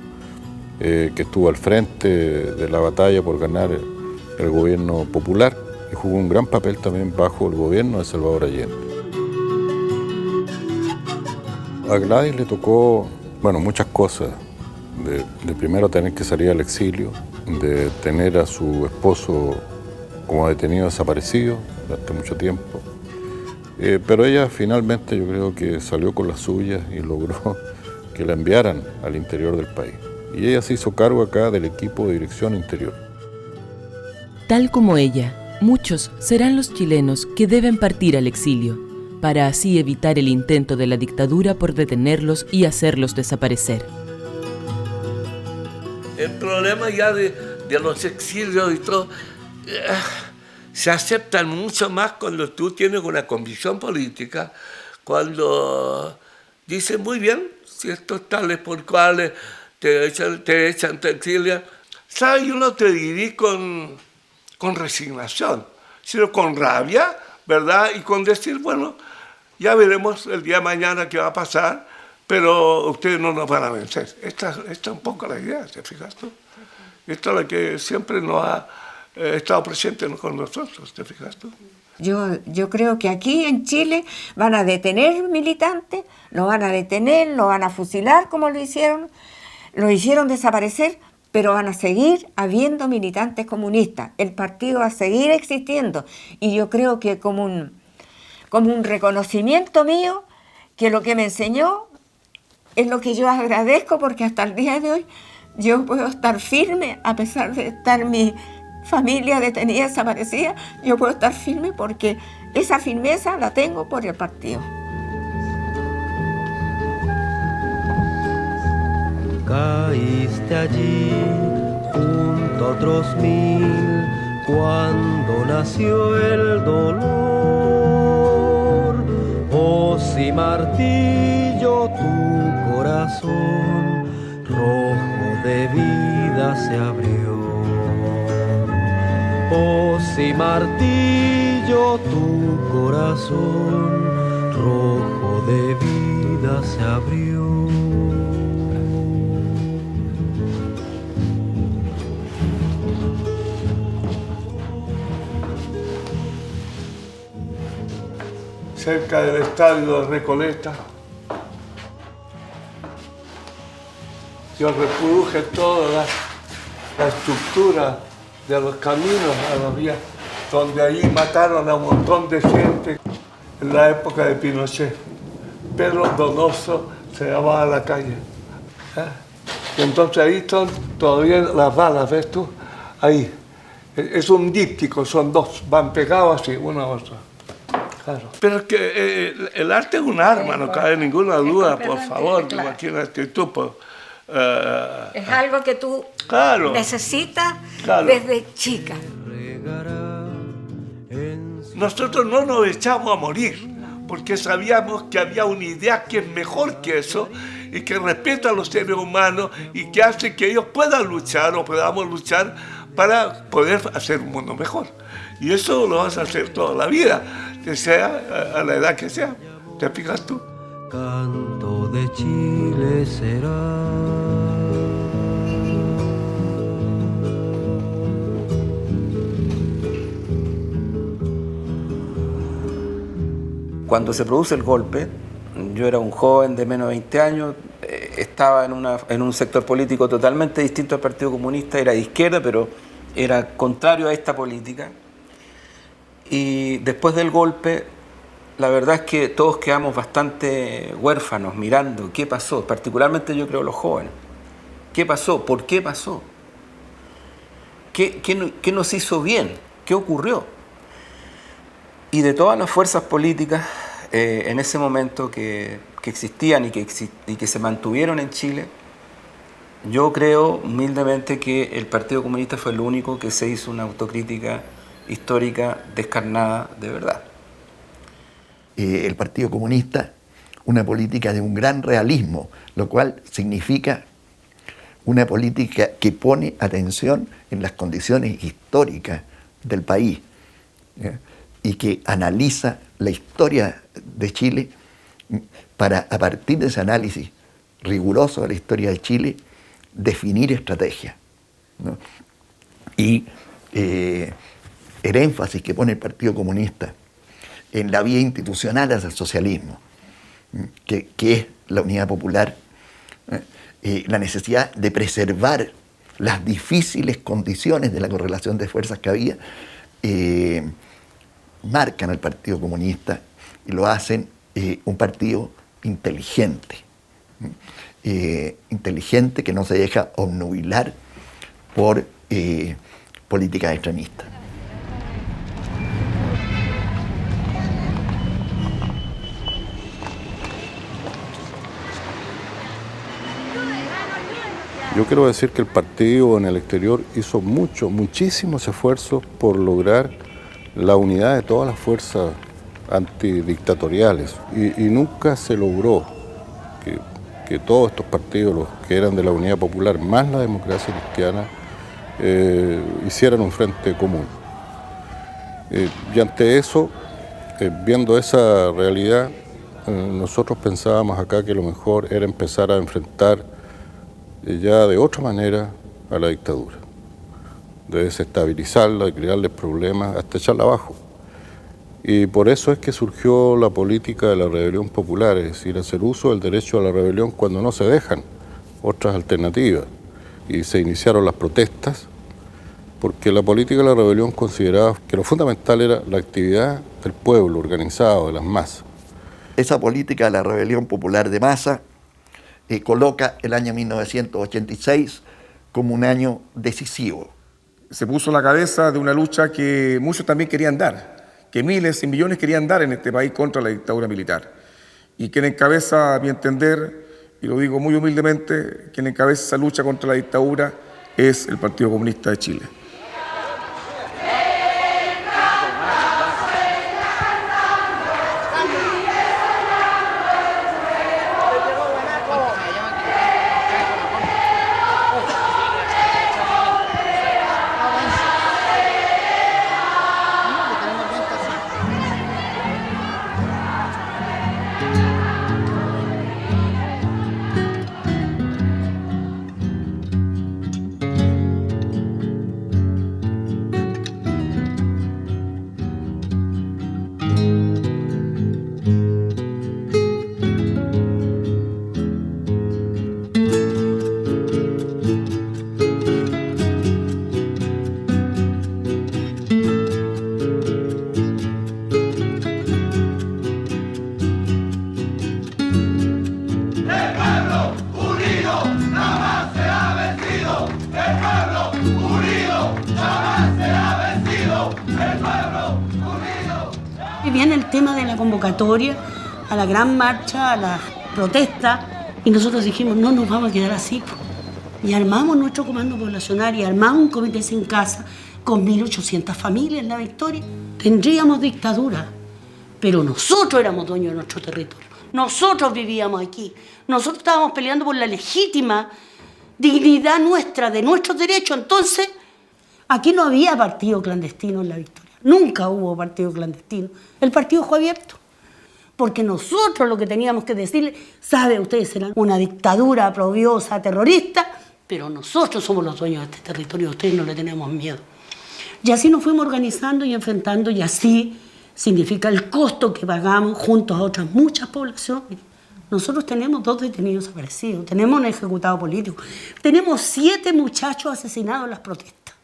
que estuvo al frente de la batalla por ganar el gobierno popular y jugó un gran papel también bajo el gobierno de Salvador Allende. A Gladys le tocó, muchas cosas. De primero tener que salir al exilio, de tener a su esposo como detenido desaparecido durante mucho tiempo. Pero ella finalmente yo creo que salió con las suyas y logró que la enviaran al interior del país. Y ella se hizo cargo acá del equipo de dirección interior. Tal como ella, muchos serán los chilenos que deben partir al exilio, para así evitar el intento de la dictadura por detenerlos y hacerlos desaparecer. El problema ya de los exilios y todo, se aceptan mucho más cuando tú tienes una convicción política, cuando dicen muy bien, si estos tales por cuales te echan, te exilian, ¿sabes? Yo no te dirí con resignación, sino con rabia, ¿verdad? Y con decir, bueno, ya veremos el día de mañana qué va a pasar, pero ustedes no nos van a vencer. Esta es un poco la idea, ¿te fijas tú? Esto es lo que siempre nos ha estado presente con nosotros, ¿te fijas tú? Yo creo que aquí en Chile van a detener militantes, lo van a detener, lo van a fusilar como lo hicieron. Lo hicieron desaparecer, pero van a seguir habiendo militantes comunistas. El partido va a seguir existiendo. Y yo creo que como un reconocimiento mío, que lo que me enseñó es lo que yo agradezco, porque hasta el día de hoy yo puedo estar firme, a pesar de estar mi familia detenida, desaparecida, yo puedo estar firme porque esa firmeza la tengo por el partido. Caíste allí junto a otros 1000 cuando nació el dolor. Oh, si martillo tu corazón rojo de vida se abrió. Oh, si martillo tu corazón rojo de vida se abrió. Cerca del estadio de Recoleta, yo reproduje toda la estructura de los caminos a la vía, donde ahí mataron a un montón de gente en la época de Pinochet. Pedro Donoso se llamaba la calle. Y entonces ahí están todavía las balas, ¿ves tú? Ahí. Es un díptico, son dos, van pegados así, una a otra. Claro. Pero es que el arte es un arma, no cabe ninguna duda, por favor, claro. Imagínate tú. Es algo que tú necesitas desde chica. Nosotros no nos echamos a morir, porque sabíamos que había una idea que es mejor que eso y que respeta a los seres humanos y que hace que ellos puedan luchar o podamos luchar para poder hacer un mundo mejor. Y eso lo vas a hacer toda la vida, que sea a la edad que sea. ¿Te fijas tú? Canto de Chile será. Cuando se produce el golpe, yo era un joven de menos de 20 años, estaba en un sector político totalmente distinto al Partido Comunista, era de izquierda, pero era contrario a esta política. Y después del golpe, la verdad es que todos quedamos bastante huérfanos mirando qué pasó, particularmente yo creo los jóvenes. ¿Qué pasó? ¿Por qué pasó? ¿Qué nos hizo bien? ¿Qué ocurrió? Y de todas las fuerzas políticas en ese momento que existían y que se mantuvieron en Chile, yo creo humildemente que el Partido Comunista fue el único que se hizo una autocrítica histórica descarnada de verdad. El Partido Comunista, una política de un gran realismo, lo cual significa una política que pone atención en las condiciones históricas del país, ¿ya? Y que analiza la historia de Chile para, a partir de ese análisis riguroso de la historia de Chile, definir estrategias, ¿no? Y el énfasis que pone el Partido Comunista en la vía institucional hacia el socialismo, que es la unidad popular, la necesidad de preservar las difíciles condiciones de la correlación de fuerzas que había, marcan al Partido Comunista y lo hacen un partido inteligente, inteligente que no se deja obnubilar por políticas extremistas. Yo quiero decir que el partido en el exterior hizo muchísimos esfuerzos por lograr la unidad de todas las fuerzas antidictatoriales y nunca se logró que todos estos partidos, los que eran de la Unidad Popular más la Democracia Cristiana, hicieran un frente común. Y ante eso, viendo esa realidad, nosotros pensábamos acá que lo mejor era empezar a enfrentar ya de otra manera a la dictadura, de desestabilizarla, de crearles problemas, hasta echarla abajo. Y por eso es que surgió la política de la rebelión popular, es decir, hacer uso del derecho a la rebelión cuando no se dejan otras alternativas y se iniciaron las protestas porque la política de la rebelión consideraba que lo fundamental era la actividad del pueblo organizado, de las masas. Esa política de la rebelión popular de masa coloca el año 1986 como un año decisivo. Se puso en la cabeza de una lucha que muchos también querían dar, que miles y millones querían dar en este país contra la dictadura militar. Y quien encabeza, a mi entender, y lo digo muy humildemente, quien encabeza esa lucha contra la dictadura es el Partido Comunista de Chile. Viene el tema de la convocatoria a la gran marcha, a la protesta, y nosotros dijimos, no nos vamos a quedar así. Y armamos nuestro comando poblacional y armamos un comité sin casa con 1.800 familias en La Victoria. Tendríamos dictadura, pero nosotros éramos dueños de nuestro territorio. Nosotros vivíamos aquí. Nosotros estábamos peleando por la legítima dignidad nuestra, de nuestros derechos. Entonces, aquí no había partido clandestino en La Victoria. Nunca hubo partido clandestino. El partido fue abierto. Porque nosotros lo que teníamos que decirle, sabe, ustedes serán una dictadura probiosa, terrorista, pero nosotros somos los dueños de este territorio, a ustedes no le tenemos miedo. Y así nos fuimos organizando y enfrentando, y así significa el costo que pagamos junto a otras muchas poblaciones. Nosotros tenemos 2 detenidos desaparecidos, tenemos un ejecutado político, tenemos 7 muchachos asesinados en las protestas.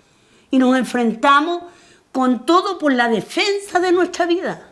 Y nos enfrentamos con todo por la defensa de nuestra vida.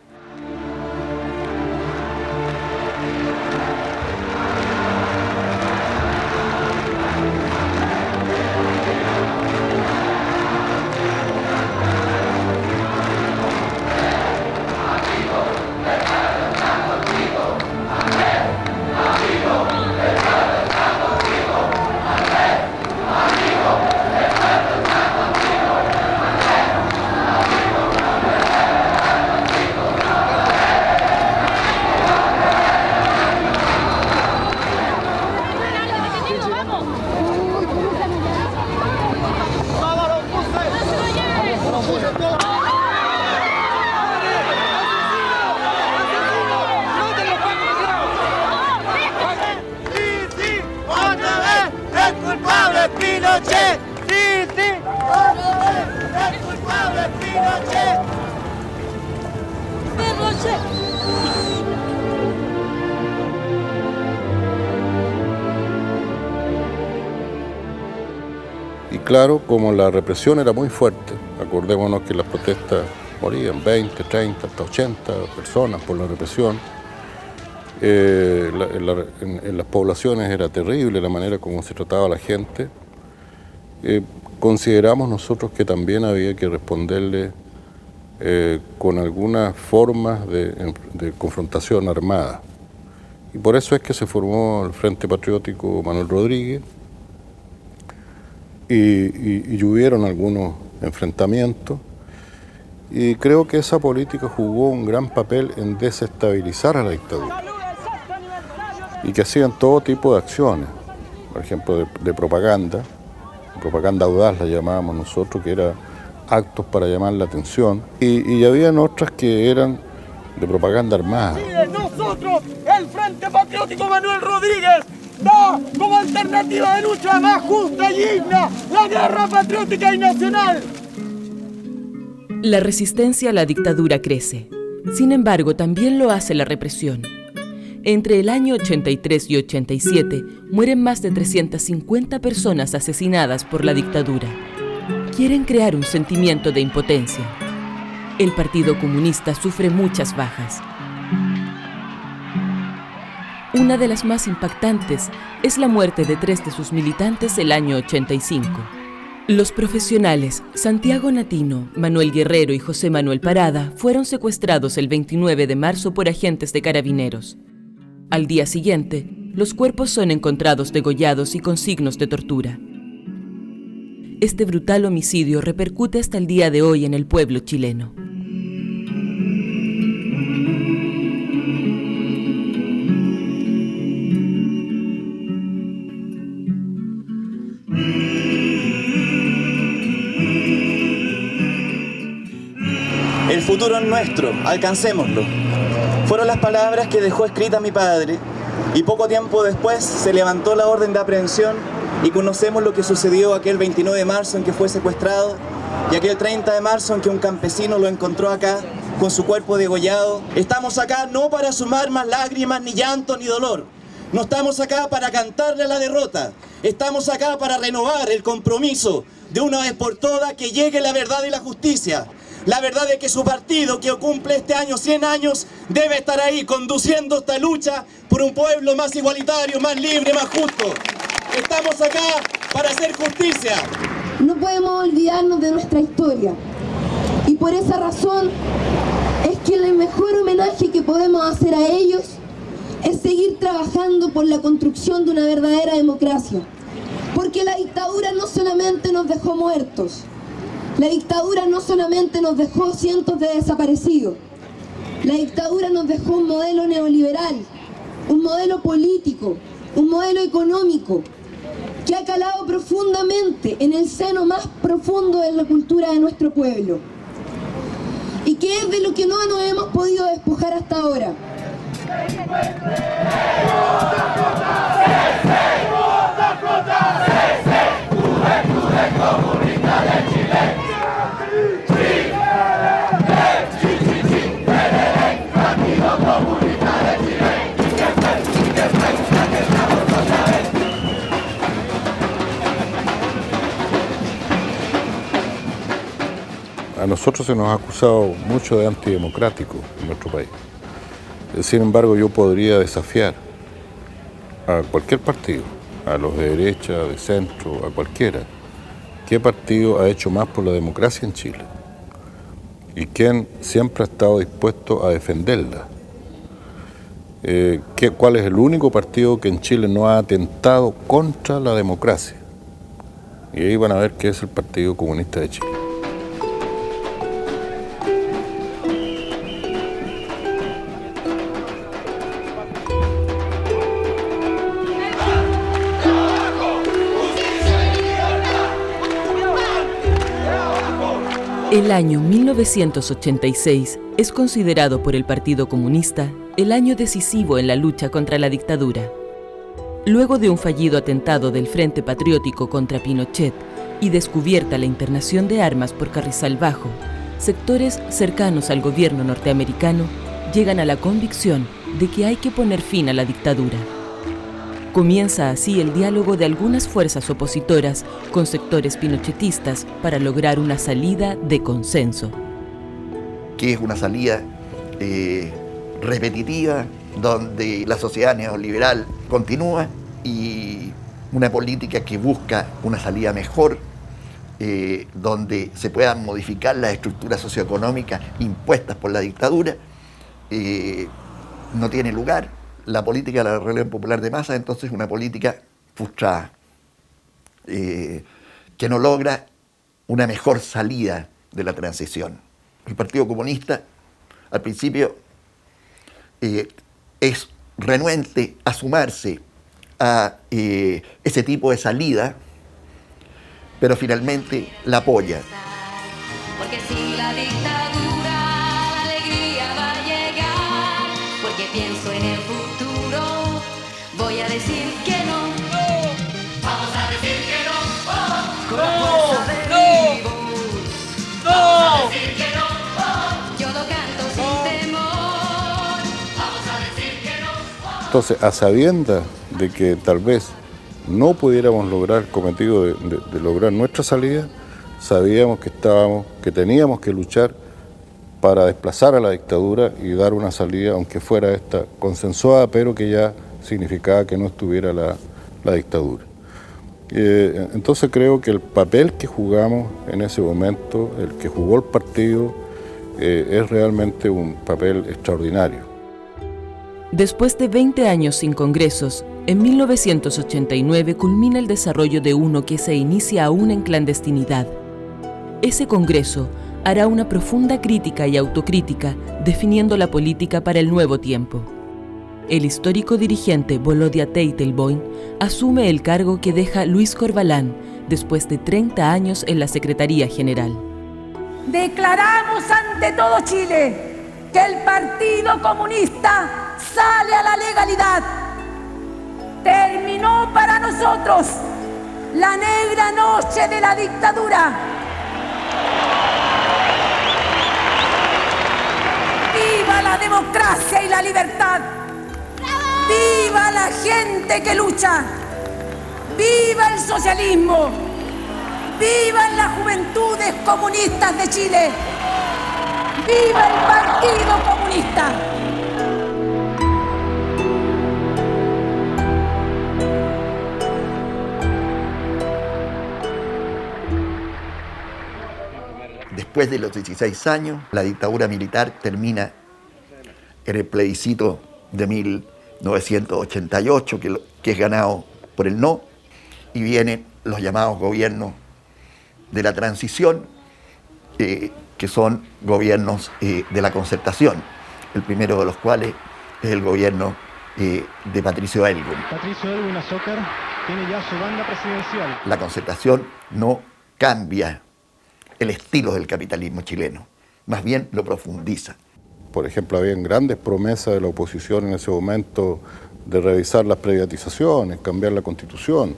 Y claro, como la represión era muy fuerte, acordémonos que en las protestas morían 20, 30, hasta 80 personas por la represión. En las poblaciones era terrible la manera como se trataba a la gente. Consideramos nosotros que también había que responderle con algunas formas de confrontación armada. Y por eso es que se formó el Frente Patriótico Manuel Rodríguez y hubieron algunos enfrentamientos. Y creo que esa política jugó un gran papel en desestabilizar a la dictadura y que hacían todo tipo de acciones, por ejemplo de propaganda audaz la llamábamos nosotros, que era actos para llamar la atención, y habían otras que eran de propaganda armada. Nosotros, el Frente Patriótico Manuel Rodríguez, da como alternativa de lucha más justa y digna la guerra patriótica y nacional. La resistencia a la dictadura crece. Sin embargo, también lo hace la represión. Entre el año 83 y 87 mueren más de 350 personas asesinadas por la dictadura. Quieren crear un sentimiento de impotencia. El Partido Comunista sufre muchas bajas. Una de las más impactantes es la muerte de 3 de sus militantes el año 85. Los profesionales Santiago Natino, Manuel Guerrero y José Manuel Parada fueron secuestrados el 29 de marzo por agentes de Carabineros. Al día siguiente, los cuerpos son encontrados degollados y con signos de tortura. Este brutal homicidio repercute hasta el día de hoy en el pueblo chileno. El futuro es nuestro, alcancémoslo. Fueron las palabras que dejó escrita mi padre, y poco tiempo después se levantó la orden de aprehensión y conocemos lo que sucedió aquel 29 de marzo en que fue secuestrado y aquel 30 de marzo en que un campesino lo encontró acá con su cuerpo degollado. Estamos acá no para sumar más lágrimas, ni llanto, ni dolor. No estamos acá para cantarle a la derrota. Estamos acá para renovar el compromiso de una vez por todas que llegue la verdad y la justicia. La verdad es que su partido, que cumple este año 100 años, debe estar ahí conduciendo esta lucha por un pueblo más igualitario, más libre, más justo. Estamos acá para hacer justicia. No podemos olvidarnos de nuestra historia. Y por esa razón es que el mejor homenaje que podemos hacer a ellos es seguir trabajando por la construcción de una verdadera democracia. Porque la dictadura no solamente nos dejó muertos, la dictadura no solamente nos dejó cientos de desaparecidos, la dictadura nos dejó un modelo neoliberal, un modelo político, un modelo económico, que ha calado profundamente en el seno más profundo de la cultura de nuestro pueblo, y que es de lo que no nos hemos podido despojar hasta ahora. A nosotros se nos ha acusado mucho de antidemocrático en nuestro país. Sin embargo, yo podría desafiar a cualquier partido, a los de derecha, de centro, a cualquiera. ¿Qué partido ha hecho más por la democracia en Chile? ¿Y quién siempre ha estado dispuesto a defenderla? ¿Cuál es el único partido que en Chile no ha atentado contra la democracia? Y ahí van a ver que es el Partido Comunista de Chile. El año 1986 es considerado por el Partido Comunista el año decisivo en la lucha contra la dictadura. Luego de un fallido atentado del Frente Patriótico contra Pinochet y descubierta la internación de armas por Carrizal Bajo, sectores cercanos al gobierno norteamericano llegan a la convicción de que hay que poner fin a la dictadura. Comienza así el diálogo de algunas fuerzas opositoras con sectores pinochetistas para lograr una salida de consenso. Que es una salida repetitiva, donde la sociedad neoliberal continúa y una política que busca una salida mejor, donde se puedan modificar las estructuras socioeconómicas impuestas por la dictadura, no tiene lugar. La política de la rebelión popular de masa, entonces, es una política frustrada, que no logra una mejor salida de la transición. El Partido Comunista, al principio, es renuente a sumarse a ese tipo de salida, pero finalmente la apoya. Porque sin la dictadura la alegría va a llegar, porque pienso en el futuro, voy a decir que no. Vamos a decir que no. Con la fuerza de mi voz. Vamos a decir que no. Yo lo canto sin temor. Vamos a decir que no. Entonces, a sabiendas de que tal vez no pudiéramos lograr el cometido de lograr nuestra salida, sabíamos que teníamos que luchar para desplazar a la dictadura y dar una salida, aunque fuera esta consensuada, pero que ya significaba que no estuviera la dictadura. Entonces creo que el papel que jugamos en ese momento, el que jugó el partido, es realmente un papel extraordinario. Después de 20 años sin congresos, en 1989 culmina el desarrollo de uno que se inicia aún en clandestinidad. Ese congreso hará una profunda crítica y autocrítica definiendo la política para el nuevo tiempo. El histórico dirigente Volodya Teitelboim asume el cargo que deja Luis Corvalán después de 30 años en la Secretaría General. Declaramos ante todo Chile que el Partido Comunista sale a la legalidad. Terminó para nosotros la negra noche de la dictadura. ¡Viva la democracia y la libertad! ¡Viva la gente que lucha! ¡Viva el socialismo! ¡Vivan las juventudes comunistas de Chile! ¡Viva el Partido Comunista! Después de los 16 años, la dictadura militar termina en el plebiscito de 1988, que es ganado por el no, y vienen los llamados gobiernos de la transición, que son gobiernos de la concertación, el primero de los cuales es el gobierno de Patricio Aylwin. Patricio Aylwin Azócar tiene ya su banda presidencial. La concertación no cambia el estilo del capitalismo chileno, más bien lo profundiza. Por ejemplo, habían grandes promesas de la oposición en ese momento de revisar las privatizaciones, cambiar la Constitución.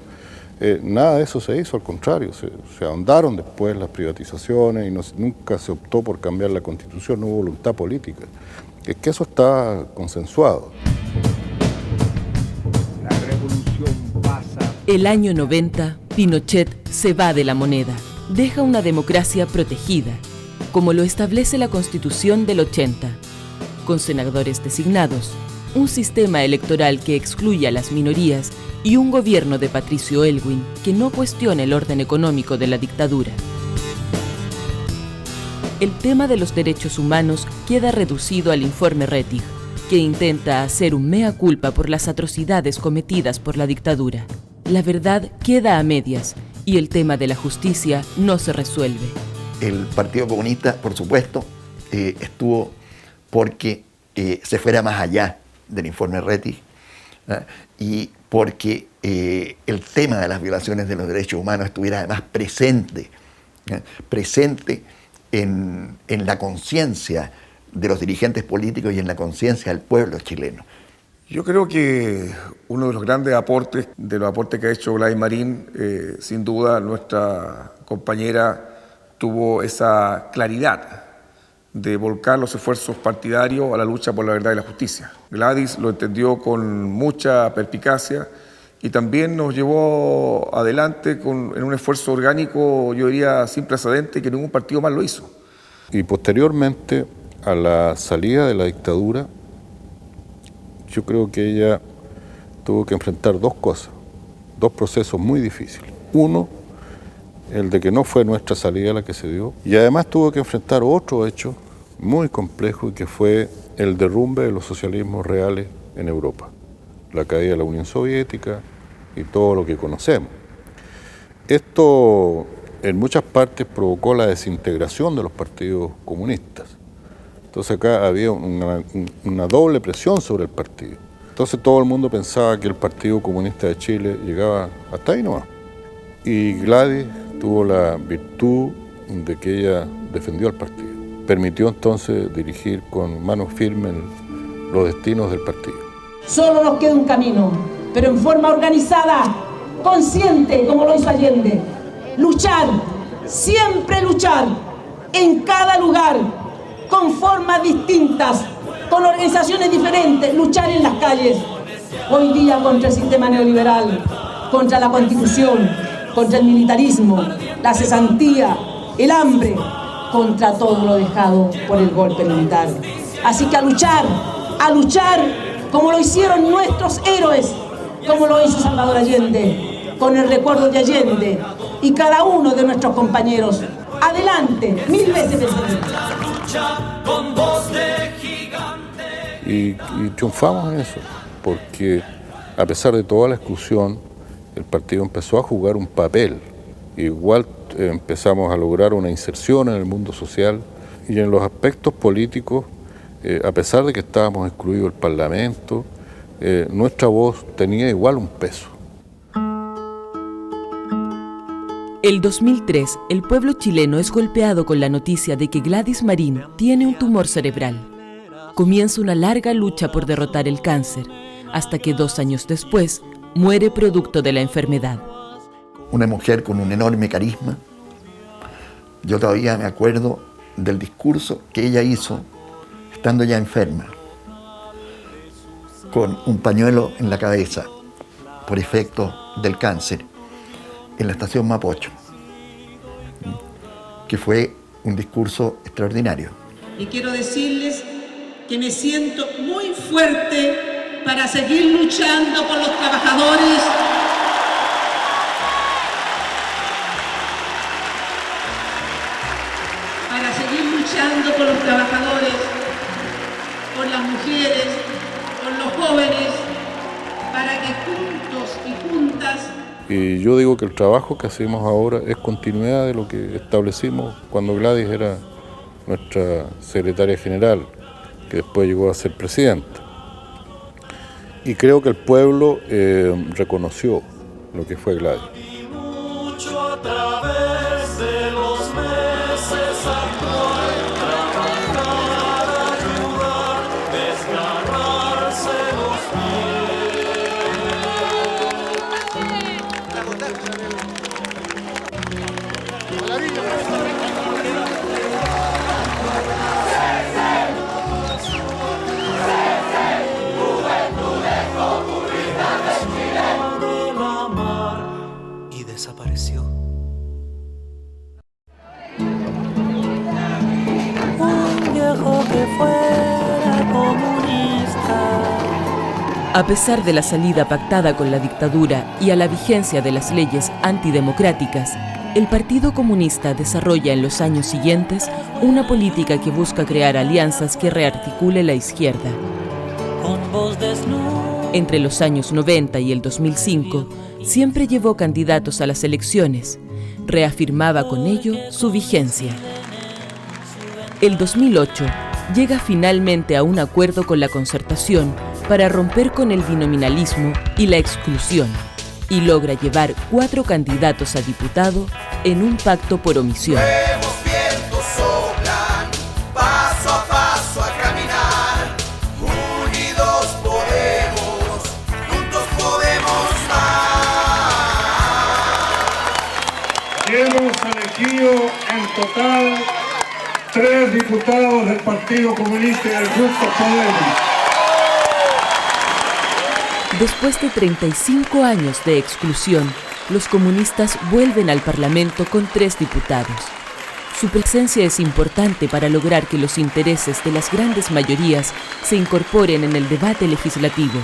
Nada de eso se hizo, al contrario, se ahondaron después las privatizaciones y nunca se optó por cambiar la Constitución, no hubo voluntad política. Es que eso está consensuado. La revolución pasa. El año 90, Pinochet se va de la moneda. Deja una democracia protegida, como lo establece la Constitución del 80, con senadores designados, un sistema electoral que excluye a las minorías y un gobierno de Patricio Aylwin que no cuestiona el orden económico de la dictadura. El tema de los derechos humanos queda reducido al informe Rettig, que intenta hacer un mea culpa por las atrocidades cometidas por la dictadura. La verdad queda a medias y el tema de la justicia no se resuelve. El Partido Comunista, por supuesto, estuvo porque se fuera más allá del informe Rettig, y porque el tema de las violaciones de los derechos humanos estuviera además presente en la conciencia de los dirigentes políticos y en la conciencia del pueblo chileno. Yo creo que uno de los grandes aportes, que ha hecho Gladys Marín, sin duda nuestra compañera tuvo esa claridad de volcar los esfuerzos partidarios a la lucha por la verdad y la justicia. Gladys lo entendió con mucha perspicacia y también nos llevó adelante en un esfuerzo orgánico, yo diría, sin precedente, que ningún partido más lo hizo. Y posteriormente a la salida de la dictadura, yo creo que ella tuvo que enfrentar dos cosas, dos procesos muy difíciles. Uno, el de que no fue nuestra salida la que se dio, y además tuvo que enfrentar otro hecho muy complejo, y que fue el derrumbe de los socialismos reales en Europa, la caída de la Unión Soviética y todo lo que conocemos. Esto en muchas partes provocó la desintegración de los partidos comunistas. Entonces acá había una doble presión sobre el partido. Entonces todo el mundo pensaba que el Partido Comunista de Chile llegaba hasta ahí nomás. Y Gladys tuvo la virtud de que ella defendió al partido. Permitió entonces dirigir con mano firme los destinos del partido. Solo nos queda un camino, pero en forma organizada, consciente, como lo hizo Allende. Luchar, siempre luchar, en cada lugar, con formas distintas, con organizaciones diferentes, luchar en las calles. hoy día contra el sistema neoliberal, contra la Constitución, contra el militarismo, la cesantía, el hambre, contra todo lo dejado por el golpe militar. Así que a luchar como lo hicieron nuestros héroes, como lo hizo Salvador Allende, con el recuerdo de Allende y cada uno de nuestros compañeros. Adelante, 1000 veces vencedores. Y triunfamos en eso, porque a pesar de toda la exclusión, el partido empezó a jugar un papel. Igual empezamos a lograr una inserción en el mundo social y en los aspectos políticos, a pesar de que estábamos excluidos del Parlamento, nuestra voz tenía igual un peso. El 2003, el pueblo chileno es golpeado con la noticia de que Gladys Marín tiene un tumor cerebral. Comienza una larga lucha por derrotar el cáncer, hasta que 2 años después muere producto de la enfermedad. Una mujer con un enorme carisma. Yo todavía me acuerdo del discurso que ella hizo estando ya enferma, con un pañuelo en la cabeza por efecto del cáncer, en la estación Mapocho, que fue un discurso extraordinario. Y quiero decirles que me siento muy fuerte para seguir luchando por los trabajadores, por las mujeres, por los jóvenes, para que juntos y juntas. Y yo digo que el trabajo que hacemos ahora es continuidad de lo que establecimos cuando Gladys era nuestra secretaria general, que después llegó a ser presidenta. Y creo que el pueblo reconoció lo que fue Gladys. Desapareció. Un viejo que fuera comunista. A pesar de la salida pactada con la dictadura y a la vigencia de las leyes antidemocráticas, el Partido Comunista desarrolla en los años siguientes una política que busca crear alianzas que rearticule la izquierda. Con voz desnuda. Entre los años 90 y el 2005, siempre llevó candidatos a las elecciones, reafirmaba con ello su vigencia. El 2008 llega finalmente a un acuerdo con la Concertación para romper con el binominalismo y la exclusión, y logra llevar 4 candidatos a diputado en un pacto por omisión. Hemos elegido en total 3 diputados del Partido Comunista y del Grupo Podemos. Después de 35 años de exclusión, los comunistas vuelven al Parlamento con 3 diputados. Su presencia es importante para lograr que los intereses de las grandes mayorías se incorporen en el debate legislativo,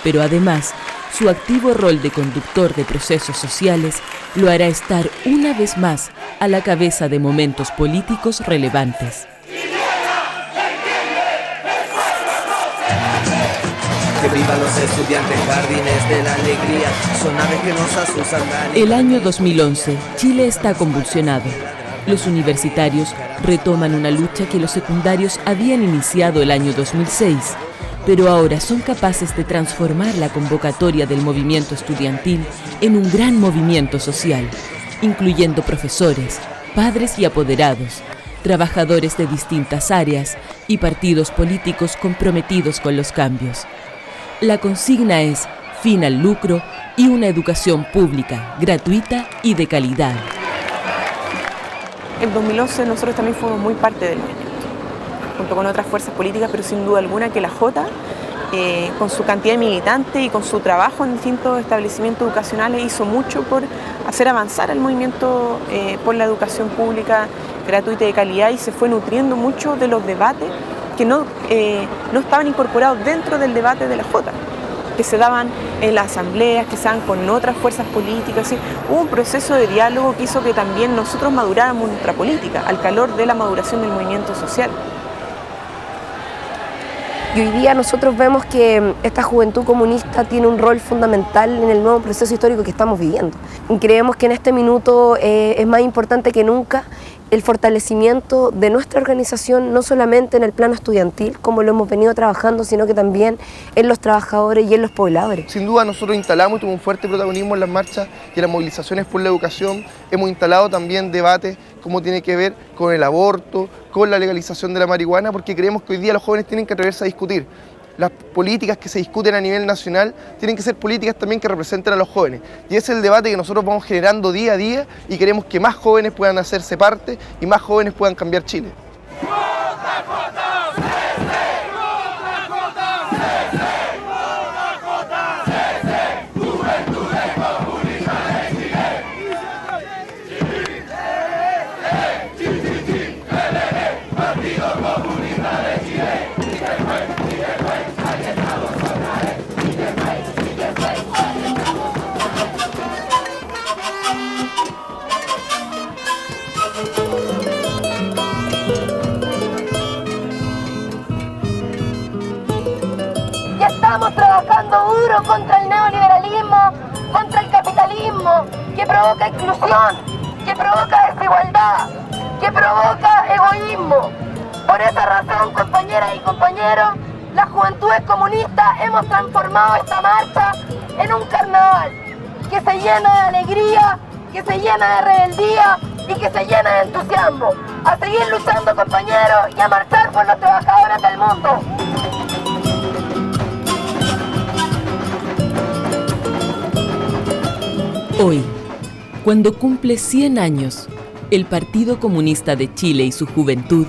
pero además, su activo rol de conductor de procesos sociales lo hará estar una vez más a la cabeza de momentos políticos relevantes. Que vivan los estudiantes, jardines de la alegría, son aves que nos asustan. El año 2011, Chile está convulsionado. Los universitarios retoman una lucha que los secundarios habían iniciado el año 2006, pero ahora son capaces de transformar la convocatoria del movimiento estudiantil en un gran movimiento social, incluyendo profesores, padres y apoderados, trabajadores de distintas áreas y partidos políticos comprometidos con los cambios. La consigna es fin al lucro y una educación pública, gratuita y de calidad. En 2011 nosotros también fuimos muy parte del movimiento, junto con otras fuerzas políticas, pero sin duda alguna que la Jota con su cantidad de militantes y con su trabajo en distintos establecimientos educacionales, hizo mucho por hacer avanzar el movimiento por la educación pública gratuita y de calidad, y se fue nutriendo mucho de los debates que no estaban incorporados dentro del debate de la Jota, que se daban en las asambleas, que se daban con otras fuerzas políticas. ¿Sí? Hubo un proceso de diálogo que hizo que también nosotros maduráramos nuestra política, al calor de la maduración del movimiento social. Y hoy día nosotros vemos que esta juventud comunista tiene un rol fundamental en el nuevo proceso histórico que estamos viviendo. Y creemos que en este minuto es más importante que nunca el fortalecimiento de nuestra organización, no solamente en el plano estudiantil, como lo hemos venido trabajando, sino que también en los trabajadores y en los pobladores. Sin duda nosotros instalamos y tuvimos un fuerte protagonismo en las marchas y en las movilizaciones por la educación. Hemos instalado también debates como tiene que ver con el aborto, con la legalización de la marihuana, porque creemos que hoy día los jóvenes tienen que atreverse a discutir. Las políticas que se discuten a nivel nacional tienen que ser políticas también que representen a los jóvenes. Y ese es el debate que nosotros vamos generando día a día y queremos que más jóvenes puedan hacerse parte y más jóvenes puedan cambiar Chile. Estamos trabajando duro contra el neoliberalismo, contra el capitalismo, que provoca exclusión, que provoca desigualdad, que provoca egoísmo. Por esa razón, compañeras y compañeros, las juventudes comunistas hemos transformado esta marcha en un carnaval que se llena de alegría, que se llena de rebeldía y que se llena de entusiasmo. A seguir luchando, compañeros, y a marchar por los trabajadores del mundo. Hoy, cuando cumple 100 años, el Partido Comunista de Chile y su juventud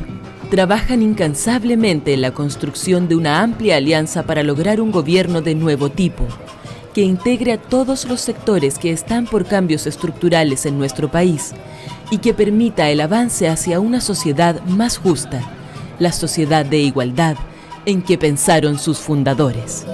trabajan incansablemente en la construcción de una amplia alianza para lograr un gobierno de nuevo tipo, que integre a todos los sectores que están por cambios estructurales en nuestro país y que permita el avance hacia una sociedad más justa, la sociedad de igualdad en que pensaron sus fundadores.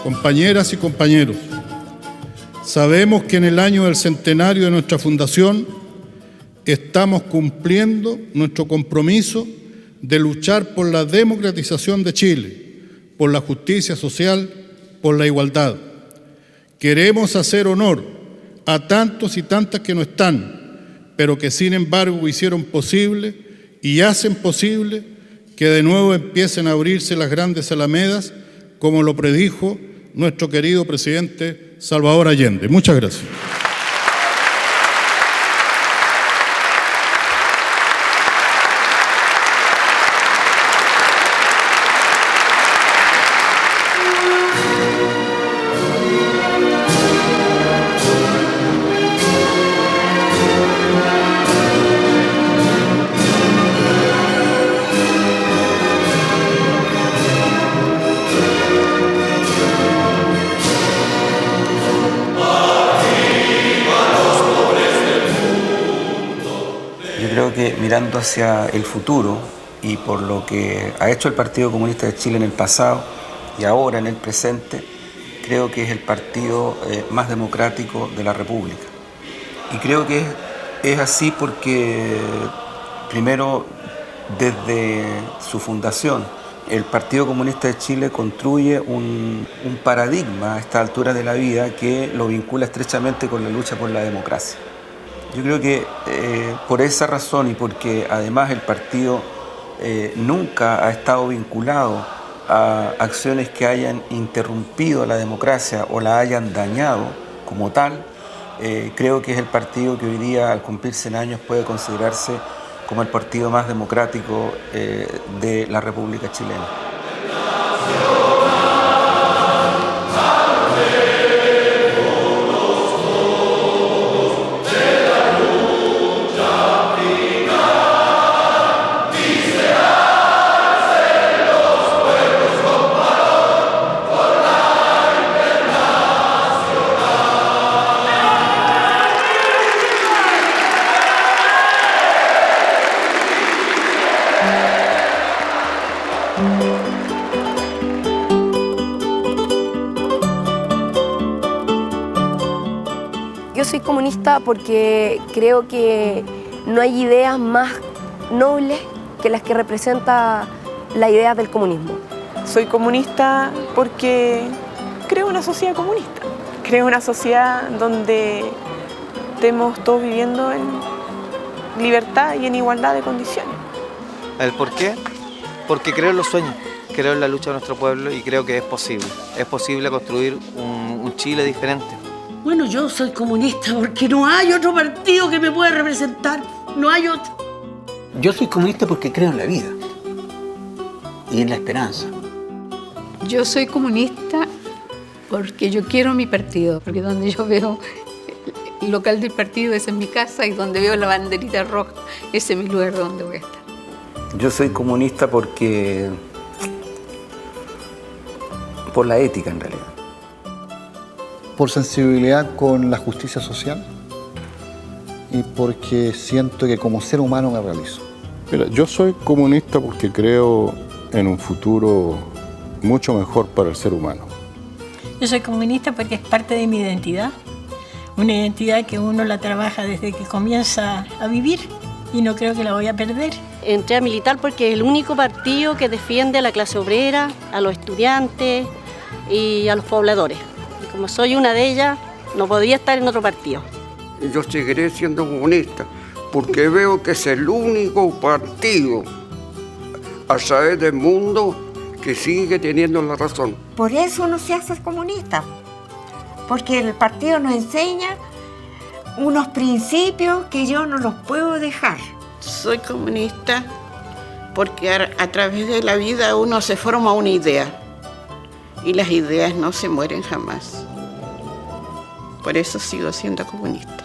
Compañeras y compañeros, sabemos que en el año del centenario de nuestra fundación estamos cumpliendo nuestro compromiso de luchar por la democratización de Chile, por la justicia social, por la igualdad. Queremos hacer honor a tantos y tantas que no están, pero que sin embargo hicieron posible y hacen posible que de nuevo empiecen a abrirse las grandes alamedas, como lo predijo nuestro querido presidente Salvador Allende. Muchas gracias. Mirando hacia el futuro y por lo que ha hecho el Partido Comunista de Chile en el pasado y ahora en el presente, creo que es el partido más democrático de la República. Y creo que es así porque, primero, desde su fundación, el Partido Comunista de Chile construye un paradigma a esta altura de la vida que lo vincula estrechamente con la lucha por la democracia. Yo creo que por esa razón y porque además el partido nunca ha estado vinculado a acciones que hayan interrumpido la democracia o la hayan dañado como tal, creo que es el partido que hoy día, al cumplir 100 años, puede considerarse como el partido más democrático de la República Chilena. Yo soy comunista porque creo que no hay ideas más nobles que las que representa la idea del comunismo. Soy comunista porque creo una sociedad comunista. Creo una sociedad donde estemos todos viviendo en libertad y en igualdad de condiciones. ¿El por qué? Porque creo en los sueños, creo en la lucha de nuestro pueblo y creo que es posible. Es posible construir un Chile diferente. Bueno, yo soy comunista porque no hay otro partido que me pueda representar. No hay otro. Yo soy comunista porque creo en la vida y en la esperanza. Yo soy comunista porque yo quiero mi partido, porque donde yo veo el local del partido, ese es mi casa, y donde veo la banderita roja, ese es mi lugar donde voy a estar. Yo soy comunista porque... por la ética, en realidad. Por sensibilidad con la justicia social y porque siento que como ser humano me realizo. Mira, yo soy comunista porque creo en un futuro mucho mejor para el ser humano. Yo soy comunista porque es parte de mi identidad, una identidad que uno la trabaja desde que comienza a vivir y no creo que la voy a perder. Entré a militar porque es el único partido que defiende a la clase obrera, a los estudiantes y a los pobladores. Y como soy una de ellas, no podría estar en otro partido. Yo seguiré siendo comunista porque veo que es el único partido a través del mundo que sigue teniendo la razón. Por eso uno se hace comunista, porque el partido nos enseña unos principios que yo no los puedo dejar. Soy comunista porque a través de la vida uno se forma una idea y las ideas no se mueren jamás. Por eso sigo siendo comunista.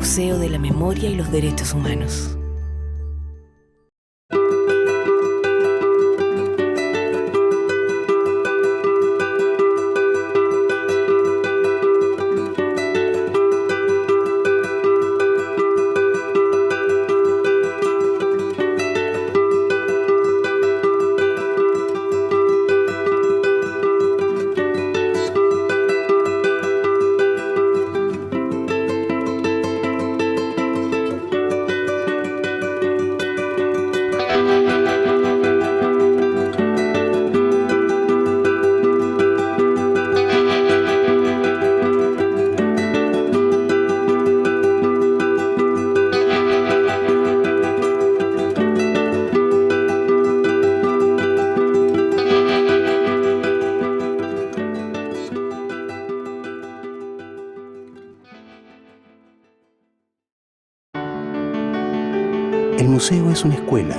Museo de la Memoria y los Derechos Humanos. El museo es una escuela.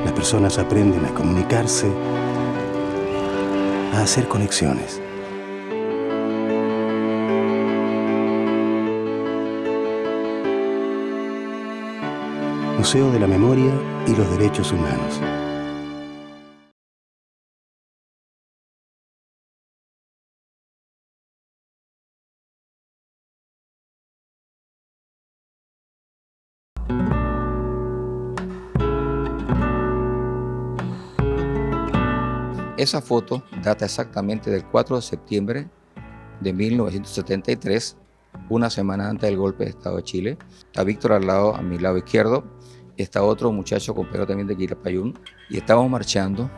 Las personas aprenden a comunicarse, a hacer conexiones. Museo de la Memoria y los Derechos Humanos. Esa foto data exactamente del 4 de septiembre de 1973, una semana antes del golpe de Estado de Chile. Está Víctor al lado, a mi lado izquierdo, y está otro muchacho, compañero también de Quilapayún, y estamos marchando,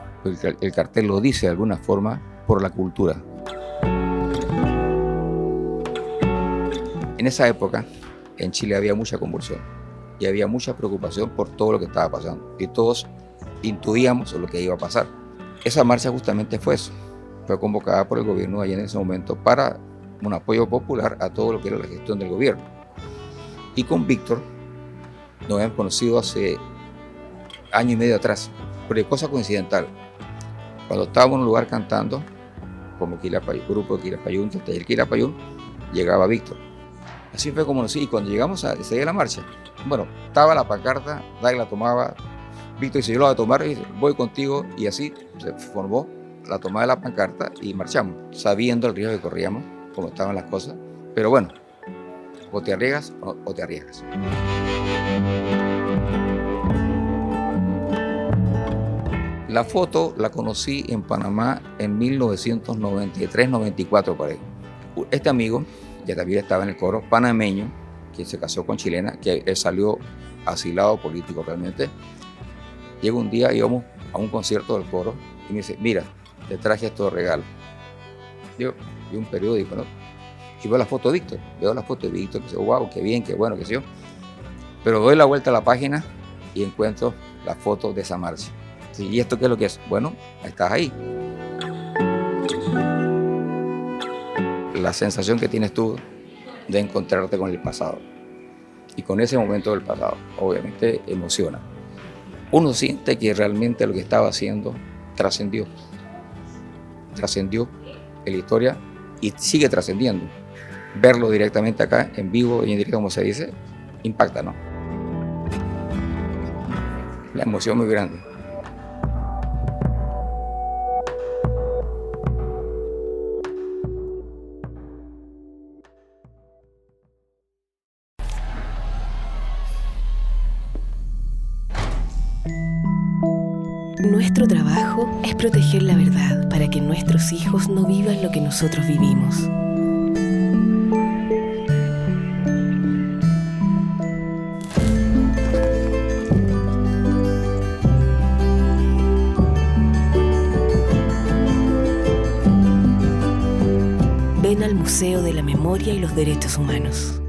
el cartel lo dice de alguna forma, por la cultura. En esa época, en Chile había mucha convulsión y había mucha preocupación por todo lo que estaba pasando, y todos intuíamos lo que iba a pasar. Esa marcha justamente fue eso, fue convocada por el gobierno allá en ese momento para un apoyo popular a todo lo que era la gestión del gobierno. Y con Víctor nos habíamos conocido hace año y medio atrás, pero cosa coincidental. Cuando estábamos en un lugar cantando, como grupo de Quilapayún, del taller Quilapayún, llegaba Víctor. Así fue como nos y cuando llegamos a ese día de la marcha, bueno, estaba la pancarta, Dai la tomaba, Víctor dice, yo la voy a tomar, y dice, voy contigo, y así se formó la toma de la pancarta y marchamos, sabiendo el riesgo que corríamos, cómo estaban las cosas, pero bueno, o te arriesgas o te arriesgas. La foto la conocí en Panamá en 1993-94 por ahí. Este amigo, que también estaba en el coro, panameño, que se casó con chilena, que él salió asilado político realmente. Llega un día, íbamos a un concierto del coro y me dice, mira, te traje estos regalos. Yo vi un periódico, ¿no? Y veo la foto de Víctor, que dice, wow, qué bien, qué bueno, qué sé yo. Pero doy la vuelta a la página y encuentro la foto de esa marcha. Sí, ¿y esto qué es lo que es? Bueno, estás ahí. La sensación que tienes tú de encontrarte con el pasado. Y con ese momento del pasado, obviamente emociona. Uno siente que realmente lo que estaba haciendo trascendió en la historia y sigue trascendiendo. Verlo directamente acá, en vivo y en directo, como se dice, impacta, ¿no? La emoción muy grande. Nuestro trabajo es proteger la verdad para que nuestros hijos no vivan lo que nosotros vivimos. Ven al Museo de la Memoria y los Derechos Humanos.